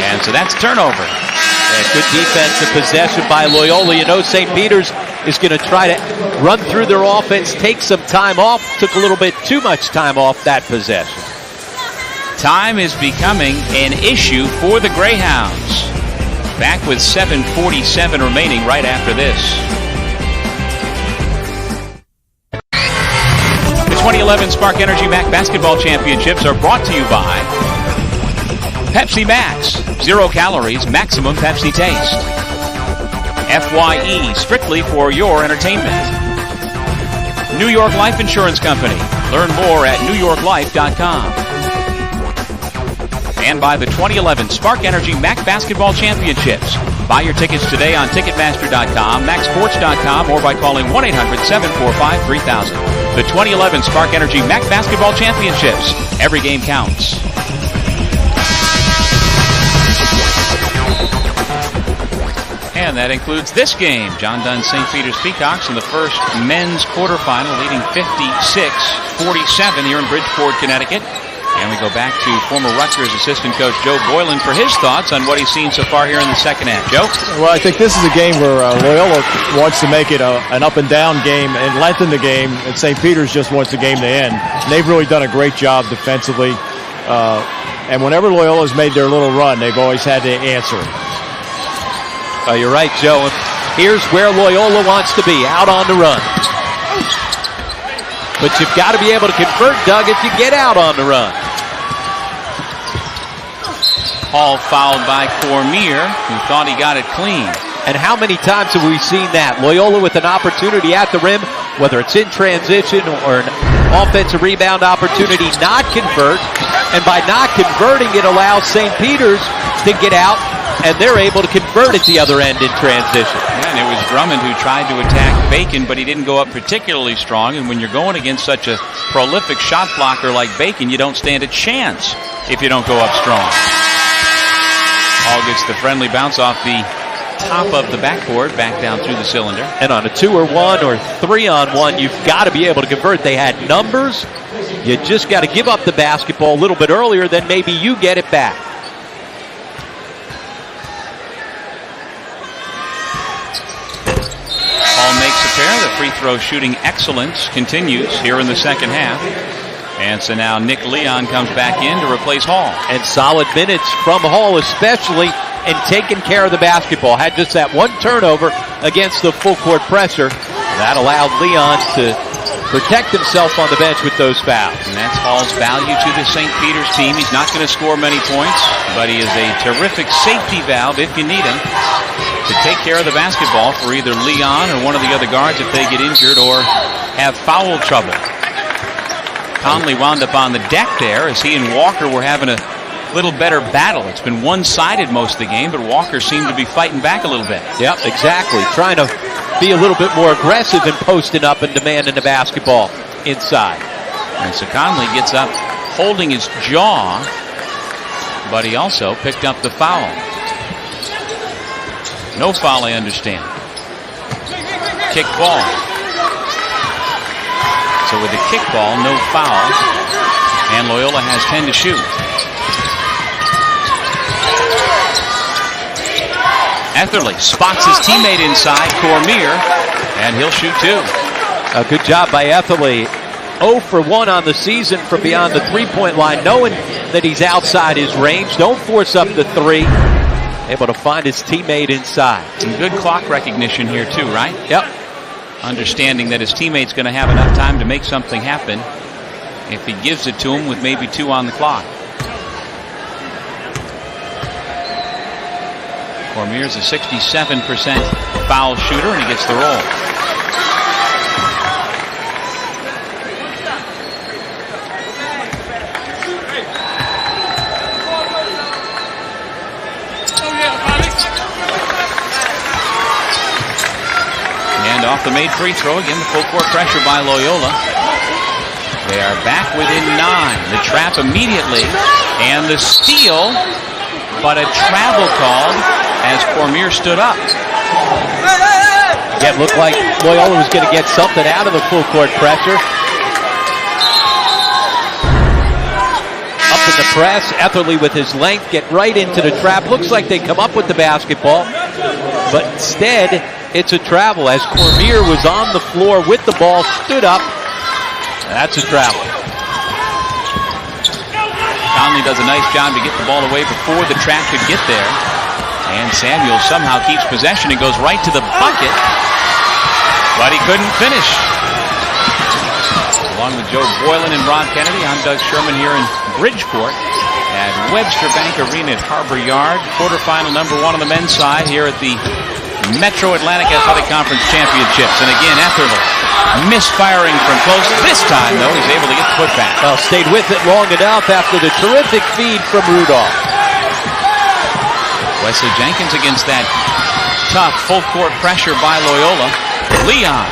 And so that's a turnover. Yeah, good defensive possession by Loyola. You know St. Peter's is going to try to run through their offense, take some time off. Took a little bit too much time off that possession. Time is becoming an issue for the Greyhounds. Back with 7:47 remaining right after this. The 2011 Spark Energy MAAC Basketball Championships are brought to you by Pepsi Max. 0 calories, maximum Pepsi taste. FYE, strictly for your entertainment. New York Life Insurance Company. Learn more at newyorklife.com. And by the 2011 Spark Energy MAAC Basketball Championships. Buy your tickets today on Ticketmaster.com, MAACsports.com, or by calling 1-800-745-3000. The 2011 Spark Energy MAAC Basketball Championships. Every game counts. And that includes this game. John Dunn St. Peter's Peacocks in the first men's quarterfinal, leading 56-47 here in Bridgeport, Connecticut. And we go back to former Rutgers assistant coach Joe Boylan for his thoughts on what he's seen so far here in the second half. Joe? Well, I think this is a game where Loyola wants to make it an up-and-down game and lengthen the game, and St. Peter's just wants the game to end. And they've really done a great job defensively. And whenever Loyola's made their little run, they've always had to answer. Oh, you're right, Joe. Here's where Loyola wants to be, out on the run. But you've got to be able to convert, Doug, if you get out on the run. Hall fouled by Cormier, who thought he got it clean. And how many times have we seen that? Loyola with an opportunity at the rim, whether it's in transition or an offensive rebound opportunity, not convert. And by not converting, it allows St. Peter's to get out, and they're able to convert at the other end in transition. Yeah, and it was Drummond who tried to attack Bacon, but he didn't go up particularly strong. And when you're going against such a prolific shot blocker like Bacon, you don't stand a chance if you don't go up strong. Hall gets the friendly bounce off the top of the backboard, back down through the cylinder. And on a 2-or-1 or 3-on-1, you've got to be able to convert. They had numbers. You just got to give up the basketball a little bit earlier, then maybe you get it back. Hall makes a pair. The free throw shooting excellence continues here in the second half. And so now Nick Leon comes back in to replace Hall. And solid minutes from Hall, especially in taking care of the basketball. Had just that one turnover against the full court pressure. That allowed Leon to protect himself on the bench with those fouls. And that's Hall's value to the St. Peter's team. He's not going to score many points, but he is a terrific safety valve if you need him to take care of the basketball for either Leon or one of the other guards if they get injured or have foul trouble. Conley wound up on the deck there as he and Walker were having a little better battle. It's been one-sided most of the game, but Walker seemed to be fighting back a little bit. Yep, exactly. Trying to be a little bit more aggressive and posting up and demanding the basketball inside. And so Conley gets up holding his jaw, but he also picked up the foul. No foul, I understand. Kick ball. So with the kick ball, no foul. And Loyola has 10 to shoot. Etherly spots his teammate inside, Cormier, and he'll shoot two. A good job by Etherly. 0 for 1 on the season from beyond the three-point line, knowing that he's outside his range. Don't force up the three. Able to find his teammate inside. Some good clock recognition here too, right? Yep. Understanding that his teammate's going to have enough time to make something happen if he gives it to him with maybe 2 on the clock. Cormier's a 67% foul shooter, and he gets the roll. And off the made free throw, again the full court pressure by Loyola. They are back within 9. The trap immediately, and the steal, but a travel called as Cormier stood up. Yeah, it looked like Loyola was going to get something out of the full court pressure. Up in the press, Etherly with his length get right into the trap. Looks like they come up with the basketball, but instead it's a travel as Cormier was on the floor with the ball, stood up. That's a travel. Conley does a nice job to get the ball away before the trap could get there. And Samuel somehow keeps possession and goes right to the bucket, but he couldn't finish. Along with Joe Boylan and Rob Kennedy, I'm Doug Sherman here in Bridgeport at Webster Bank Arena at Harbor Yard. Quarterfinal number 1 on the men's side here at the Metro Atlantic Athletic Conference Championships. And again, Etherly misfiring from close. This time, though, he's able to get the putback. Well, stayed with it long enough after the terrific feed from Rudolph. Wesley Jenkins against that tough full court pressure by Loyola. Leon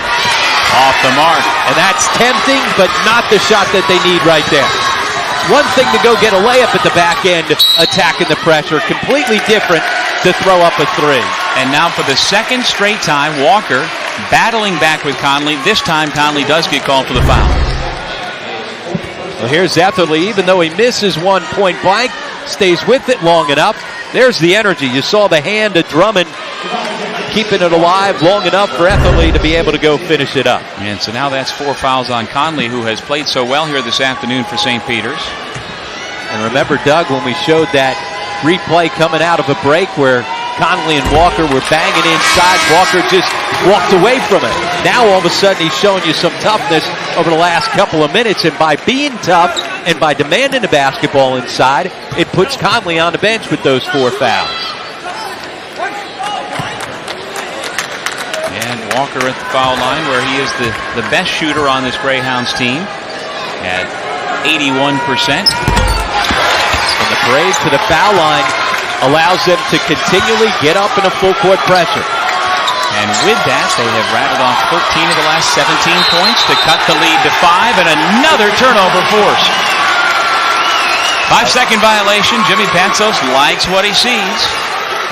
off the mark. And that's tempting, but not the shot that they need right there. One thing to go get a layup at the back end, attacking the pressure. Completely different to throw up a three. And now for the second straight time, Walker battling back with Conley. This time Conley does get called for the foul. Well, here's Etherly. Even though he misses one point blank, stays with it long enough. There's the energy. You saw the hand of Drummond keeping it alive long enough for Etherly to be able to go finish it up. And so now that's 4 fouls on Conley, who has played so well here this afternoon for St. Peter's. And remember, Doug, when we showed that replay coming out of a break where Conley and Walker were banging inside. Walker just walked away from it. Now all of a sudden he's showing you some toughness over the last couple of minutes, and by being tough and by demanding the basketball inside, it puts Conley on the bench with those 4 fouls. And Walker at the foul line, where he is the best shooter on this Greyhounds team at 81%. And the parade to the foul line allows them to continually get up in a full court pressure. And with that, they have rattled off 13 of the last 17 points to cut the lead to 5, and another turnover forced. 5-second violation. Jimmy Patsos likes what he sees.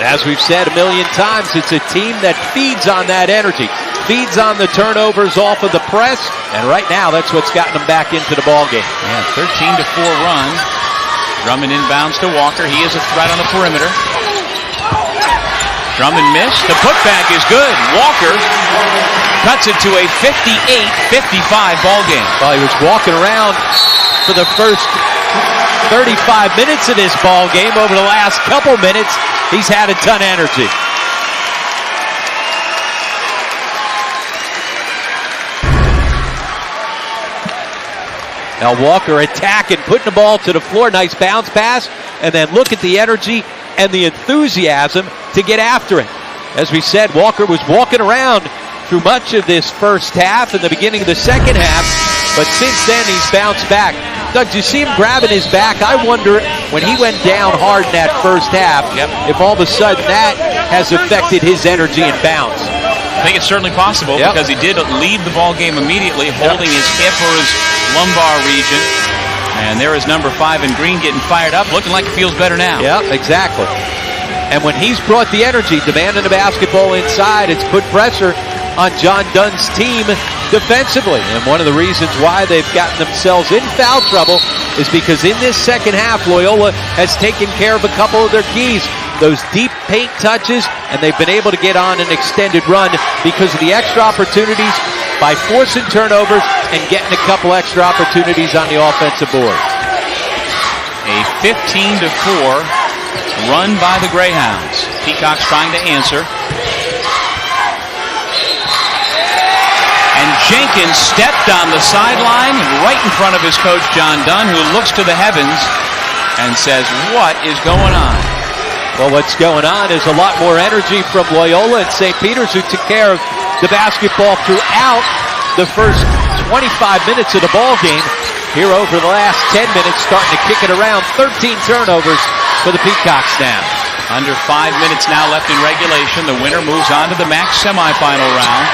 As we've said a million times, it's a team that feeds on that energy, feeds on the turnovers off of the press, and right now that's what's gotten them back into the ballgame. Yeah, 13-4 run. Drummond inbounds to Walker. He is a threat on the perimeter. Drummond missed. The putback is good. Walker cuts it to a 58-55 ball game. Well, he was walking around for the first 35 minutes of this ball game. Over the last couple minutes, he's had a ton of energy. Now Walker attacking, putting the ball to the floor. Nice bounce pass. And then look at the energy and the enthusiasm to get after it. As we said, Walker was walking around through much of this first half and the beginning of the second half. But since then, he's bounced back. Doug, did you see him grabbing his back? I wonder, when he went down hard in that first half, if all of a sudden that has affected his energy and bounce. I think it's certainly possible because he did leave the ball game immediately, holding his hip or his lumbar region. And there is number 5 in green getting fired up, looking like it feels better now. Yeah, exactly. And when he's brought the energy, demanding the basketball inside, it's put pressure on John Dunn's team defensively. And one of the reasons why they've gotten themselves in foul trouble is because in this second half, Loyola has taken care of a couple of their keys. Those deep paint touches, and they've been able to get on an extended run because of the extra opportunities by forcing turnovers and getting a couple extra opportunities on the offensive board. A 15-4 run by the Greyhounds. Peacock's trying to answer. And Jenkins stepped on the sideline right in front of his coach, John Dunn, who looks to the heavens and says, "What is going on?" Well, what's going on is a lot more energy from Loyola and St. Peter's, who took care of the basketball throughout the first 25 minutes of the ball game. Here over the last 10 minutes, starting to kick it around. 13 turnovers for the Peacocks now. Under 5 minutes now left in regulation. The winner moves on to the MAAC semifinal round.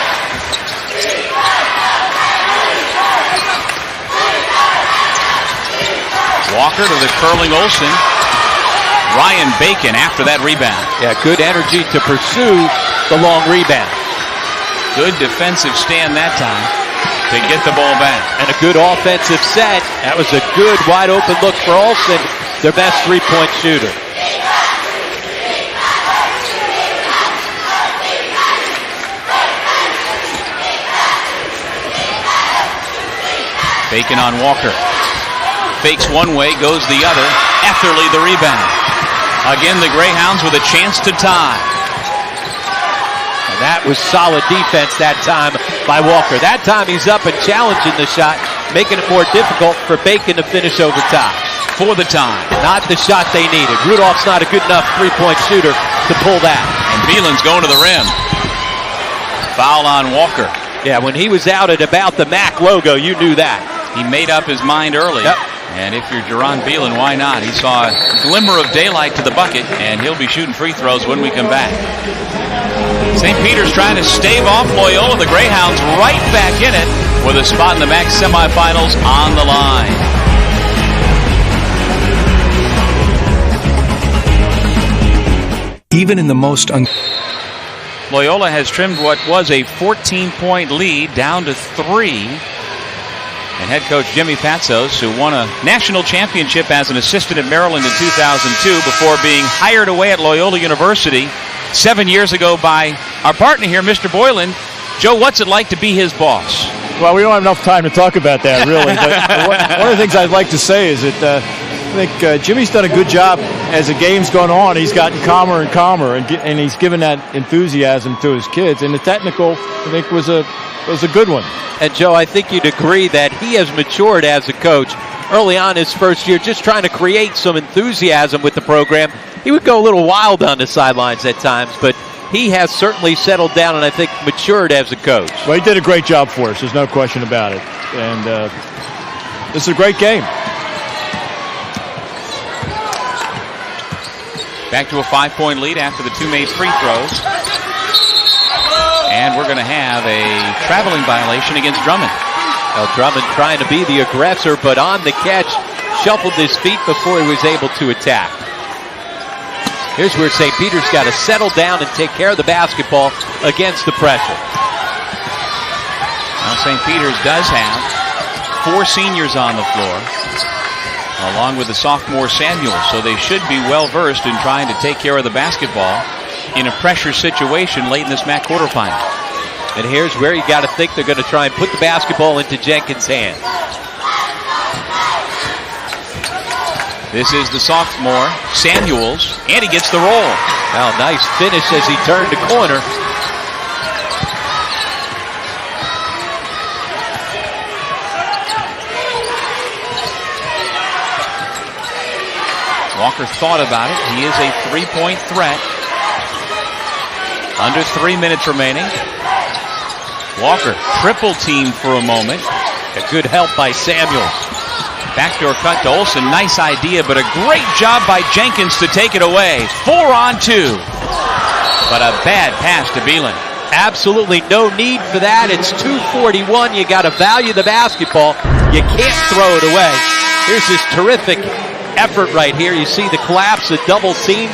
Walker to the curling Olsen. Ryan Bacon after that rebound. Yeah, good energy to pursue the long rebound. Good defensive stand that time to get the ball back. And a good offensive set. That was a good wide open look for Olsen, their best three-point shooter. Bacon on Walker. Fakes one way, goes the other. Etherly the rebound. Again, the Greyhounds with a chance to tie. And that was solid defense that time by Walker. That time he's up and challenging the shot, making it more difficult for Bacon to finish over top. For the time. Not the shot they needed. Rudolph's not a good enough three-point shooter to pull that. And Beelan's going to the rim. Foul on Walker. Yeah, when he was out at about the MAAC logo, you knew that. He made up his mind early. Yep. And if you're Jerron Beelan, why not? He saw a glimmer of daylight to the bucket, and he'll be shooting free throws when we come back. St. Peter's trying to stave off Loyola. The Greyhounds right back in it with a spot in the MAAC semifinals on the line. Even in the most Loyola has trimmed what was a 14-point lead down to 3. And head coach Jimmy Patsos, who won a national championship as an assistant at Maryland in 2002 before being hired away at Loyola University 7 years ago by our partner here, Mr. Boylan. Joe, what's it like to be his boss? Well, we don't have enough time to talk about that, really. But one of the things I'd like to say is that I think Jimmy's done a good job as the game's gone on, he's gotten calmer and calmer, and he's given that enthusiasm to his kids. And the technical, I think, was a good one. And, Joe, I think you'd agree that he has matured as a coach. Early on his first year, just trying to create some enthusiasm with the program. He would go a little wild on the sidelines at times, but he has certainly settled down and I think matured as a coach. Well, he did a great job for us. There's no question about it. And this is a great game. Back to a 5-point lead after the 2 made free throws. And we're going to have a traveling violation against Drummond. Well, Drummond trying to be the aggressor, but on the catch, shuffled his feet before he was able to attack. Here's where St. Peter's got to settle down and take care of the basketball against the pressure. Now St. Peter's does have 4 seniors on the floor, along with the sophomore Samuel, so they should be well-versed in trying to take care of the basketball in a pressure situation late in this MAAC quarterfinal. And here's where you got to think they're going to try and put the basketball into Jenkins' hands. This is the sophomore, Samuels, and he gets the roll. Well, nice finish as he turned the corner. Walker thought about it. He is a 3-point threat. Under 3 minutes remaining. Walker triple teamed for a moment. A good help by Samuels. Backdoor cut to Olsen. Nice idea, but a great job by Jenkins to take it away. 4-on-2. But a bad pass to Beelan. Absolutely no need for that. It's 2:41. You got to value the basketball. You can't throw it away. Here's this terrific effort right here. You see the collapse, the double team,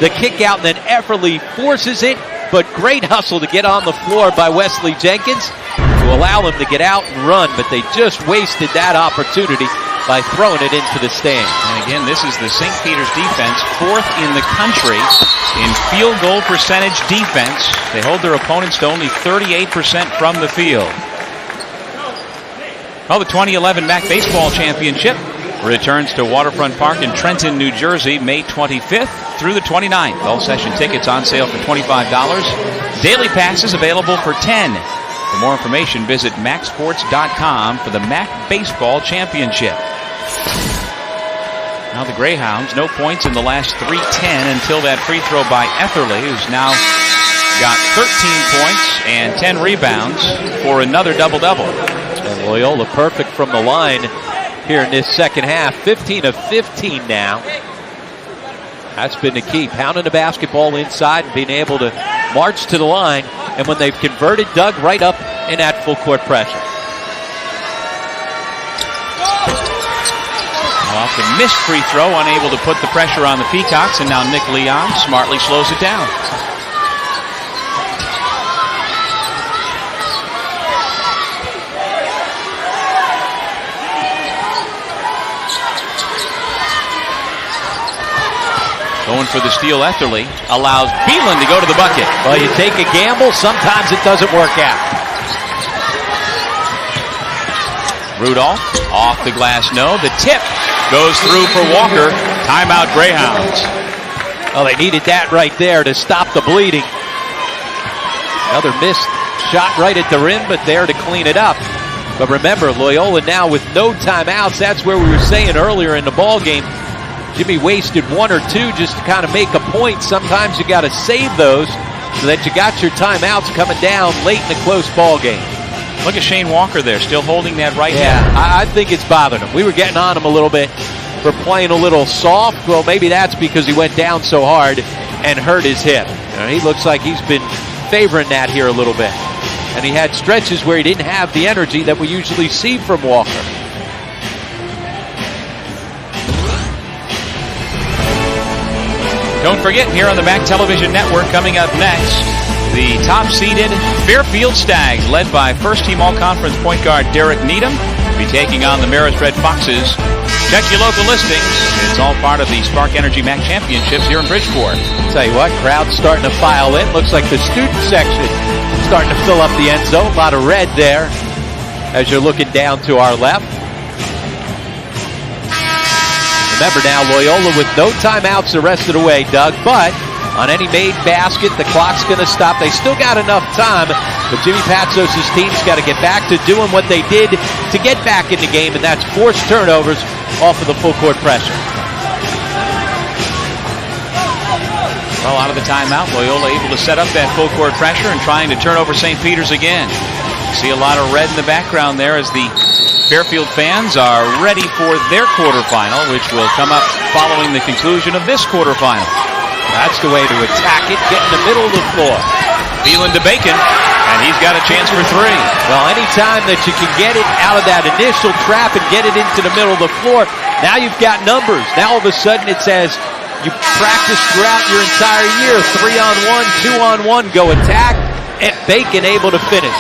the kick out, and then effortlessly forces it. But great hustle to get on the floor by Wesley Jenkins to allow him to get out and run. But they just wasted that opportunity by throwing it into the stand. And again, this is the St. Peter's defense, 4th in the country in field goal percentage defense. They hold their opponents to only 38% from the field. Well, the 2011 MAAC Baseball Championship returns to Waterfront Park in Trenton, New Jersey, May 25th through the 29th. All session tickets on sale for $25. Daily passes available for $10. For more information, visit MAACsports.com for the MAAC Baseball Championship. Now the Greyhounds, no points in the last 3:10 until that free throw by Etherly, who's now got 13 points and 10 rebounds for another double-double. And Loyola perfect from the line here in this second half. 15 of 15 now. That's been the key. Pounding the basketball inside and being able to march to the line. And when they've converted, Doug right up in that full court pressure. Off the missed free throw, unable to put the pressure on the Peacocks, and now Nick Leon smartly slows it down. Going for the steal, Etherly allows Beelan to go to the bucket. Well, you take a gamble, sometimes it doesn't work out. Rudolph, off the glass, no. The tip goes through for Walker. Timeout, Greyhounds. Well, they needed that right there to stop the bleeding. Another missed shot right at the rim, but there to clean it up. But remember, Loyola now with no timeouts. That's where we were saying earlier in the ball game. Jimmy wasted 1 or 2 just to kind of make a point. Sometimes you got to save those so that you got your timeouts coming down late in a close ball game. Look at Shane Walker there, still holding that right hand. I think it's bothered him. We were getting on him a little bit for playing a little soft. Well, maybe that's because he went down so hard and hurt his hip. He looks like he's been favoring that here a little bit. And he had stretches where he didn't have the energy that we usually see from Walker. Don't forget, here on the MAAC Television Network, coming up next, the top-seeded Fairfield Stags, led by first-team all-conference point guard Derek Needham, be taking on the Marist Red Foxes. Check your local listings. It's all part of the Spark Energy MAAC Championships here in Bridgeport. Tell you what, crowd's starting to file in. Looks like the student section starting to fill up the end zone. A lot of red there as you're looking down to our left. Remember now, Loyola with no timeouts the rest of the way, Doug, but on any made basket, the clock's going to stop. They still got enough time, but Jimmy Patsos' team's got to get back to doing what they did to get back in the game, and that's forced turnovers off of the full court pressure. Well, out of the timeout, Loyola able to set up that full court pressure and trying to turn over St. Peter's again. See a lot of red in the background there as the Fairfield fans are ready for their quarterfinal, which will come up following the conclusion of this quarterfinal. That's the way to attack it. Get in the middle of the floor. Phelan to Bacon, and he's got a chance for three. Well, anytime that you can get it out of that initial trap and get it into the middle of the floor, now you've got numbers. Now all of a sudden it says you practice throughout your entire year. 3-on-1, 2-on-1, go attack, and Bacon able to finish.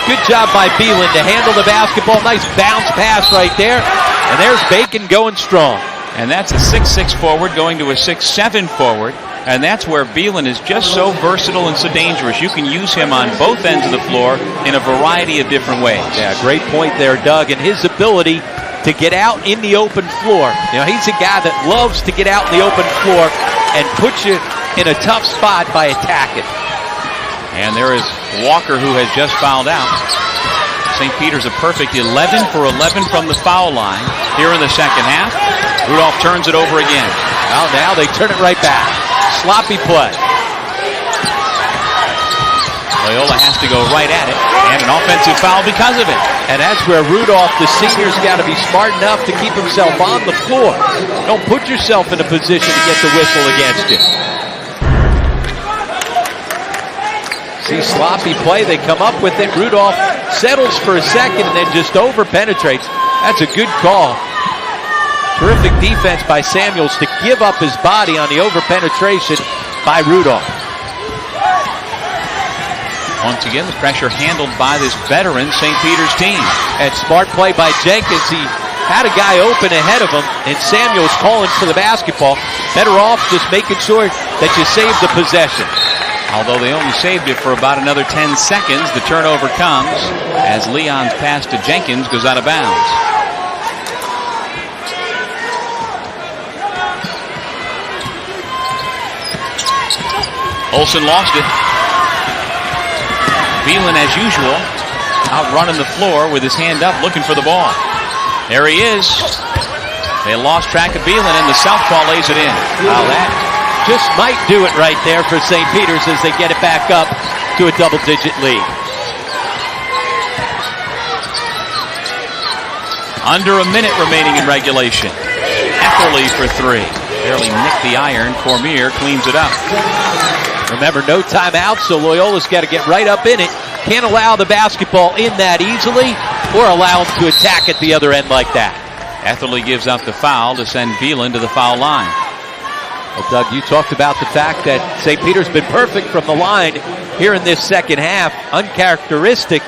Good job by Phelan to handle the basketball. Nice bounce pass right there. And there's Bacon going strong. And that's a 6'6 forward going to a 6'7 forward. And that's where Phelan is just so versatile and so dangerous. You can use him on both ends of the floor in a variety of different ways. Yeah, great point there, Doug. And his ability to get out in the open floor. You know, he's a guy that loves to get out in the open floor and put you in a tough spot by attacking. And there is Walker, who has just fouled out. St. Peter's a perfect 11 for 11 from the foul line here in the second half. Rudolph turns it over again. Well, now they turn it right back. Sloppy play. Loyola has to go right at it, and an offensive foul because of it. And that's where Rudolph, the senior's got to be smart enough to keep himself on the floor. Don't put yourself in a position to get the whistle against you. See, sloppy play. They come up with it. Rudolph settles for a second and then just over-penetrates. That's a good call. Terrific defense by Samuels to give up his body on the over-penetration by Rudolph. Once again, the pressure handled by this veteran St. Peter's team. And smart play by Jenkins. He had a guy open ahead of him, and Samuels calling for the basketball. Better off just making sure that you save the possession. Although they only saved it for about another 10 seconds, the turnover comes as Leon's pass to Jenkins goes out of bounds. Olsen lost it. Phelan, as usual, outrunning the floor with his hand up, looking for the ball. There he is. They lost track of Phelan, and the southpaw lays it in. Wow, that just might do it right there for St. Peter's as they get it back up to a double-digit lead. Under a minute remaining in regulation. Etherly for three. Barely nicked the iron. Cormier cleans it up. Remember, no timeout, so Loyola's got to get right up in it. Can't allow the basketball in that easily or allow them to attack at the other end like that. Etherly gives up the foul to send Phelan to the foul line. Well, Doug, you talked about the fact that St. Peter's been perfect from the line here in this second half. Uncharacteristic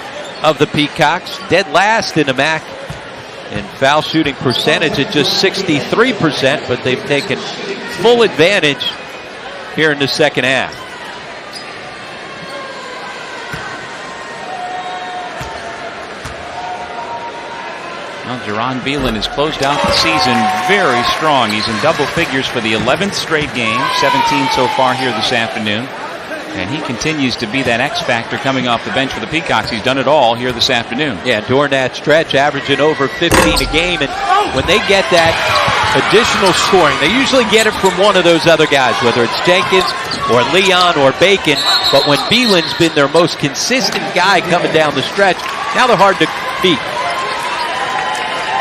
of the Peacocks. Dead last in the MAAC in foul shooting percentage at just 63%, but they've taken full advantage here in the second half. Well, Jerron Phelan has closed out the season very strong. He's in double figures for the 11th straight game, 17 so far here this afternoon. And he continues to be that X factor coming off the bench for the Peacocks. He's done it all here this afternoon. Yeah, during that stretch, averaging over 15 a game. And when they get that additional scoring, they usually get it from one of those other guys, whether it's Jenkins or Leon or Bacon. But when Phelan's been their most consistent guy coming down the stretch, now they're hard to beat.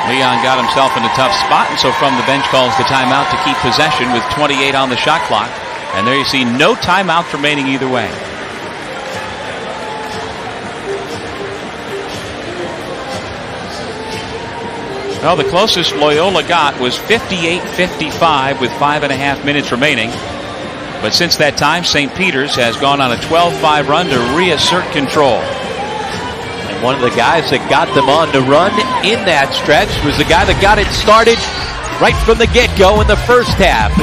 Leon got himself in a tough spot, and so from the bench calls the timeout to keep possession with 28 on the shot clock. And there you see no timeouts remaining either way. Well, the closest Loyola got was 58-55 with 5.5 minutes remaining. But since that time, St. Peter's has gone on a 12-5 run to reassert control. One of the guys that got them on the run in that stretch was the guy that got it started right from the get-go in the first half.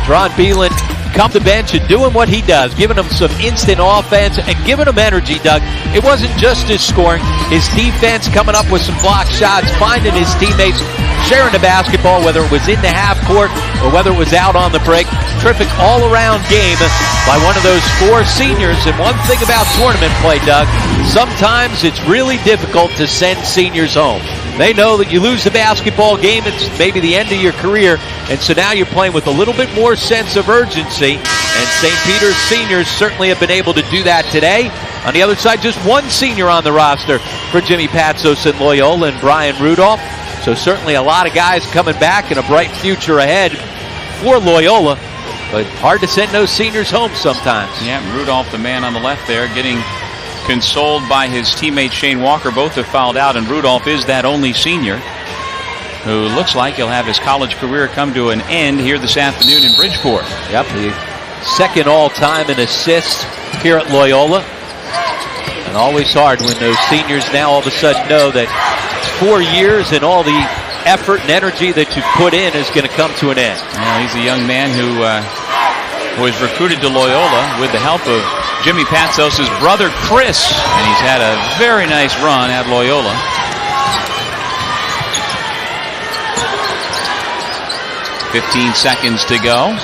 Jerron Phelan come to bench and doing what he does, giving them some instant offense and giving them energy, Doug. It wasn't just his scoring, his defense coming up with some block shots, finding his teammates, sharing the basketball, whether it was in the half court or whether it was out on the break. Terrific all-around game by one of those 4 seniors. And one thing about tournament play, Doug, sometimes it's really difficult to send seniors home. They know that you lose the basketball game, it's maybe the end of your career, and so now you're playing with a little bit more sense of urgency, and St. Peter's seniors certainly have been able to do that today. On the other side, just 1 senior on the roster for Jimmy Patsos and Loyola, and Brian Rudolph. So certainly a lot of guys coming back and a bright future ahead for Loyola, but hard to send those seniors home sometimes. Yeah, Rudolph, the man on the left there, getting consoled by his teammate Shane Walker. Both have fouled out, and Rudolph is that only senior who looks like he'll have his college career come to an end here this afternoon in Bridgeport. Yep, the second all-time in assists here at Loyola. And always hard when those seniors now all of a sudden know that 4 years and all the effort and energy that you put in is going to come to an end. Well, he's a young man who was recruited to Loyola with the help of Jimmy Patsos' brother Chris, and he's had a very nice run at Loyola. "15 seconds to go.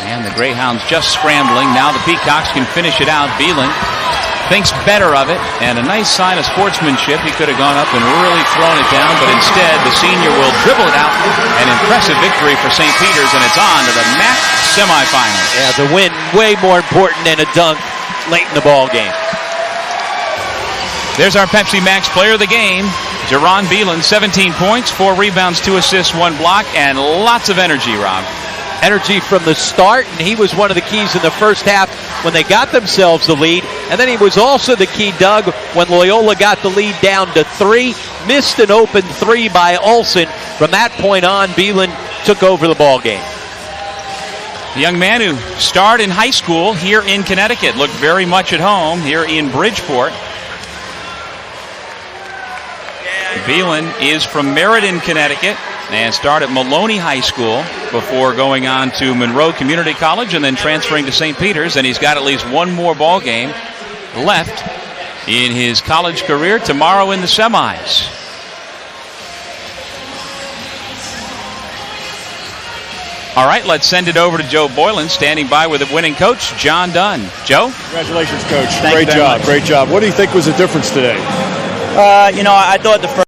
And the Greyhounds just scrambling. Now the Peacocks can finish it out. Beelan thinks better of it, and a nice sign of sportsmanship. He could have gone up and really thrown it down, but instead the senior will dribble it out. An impressive victory for St. Peter's, and it's on to the MAAC semifinals. Yeah, the win way more important than a dunk late in the ball game. There's our Pepsi Max player of the game, Jaron Beelan, 17 points, 4 rebounds, 2 assists, 1 block, and lots of energy, Rob. Energy from the start, and he was one of the keys in the first half when they got themselves the lead. And then he was also the key, Doug, when Loyola got the lead down to 3. Missed an open 3 by Olsen. From that point on, Beelan took over the ball game. The young man who starred in high school here in Connecticut, looked very much at home here in Bridgeport. Beelan is from Meriden, Connecticut, and started at Maloney High School before going on to Monroe Community College and then transferring to St. Peter's. And he's got at least 1 more ball game left in his college career tomorrow in the semis. All right, let's send it over to Joe Boylan, standing by with the winning coach, John Dunn. Joe? Congratulations, Coach. Thank you Great very job. much. Great job. What do you think was the difference today? I thought the first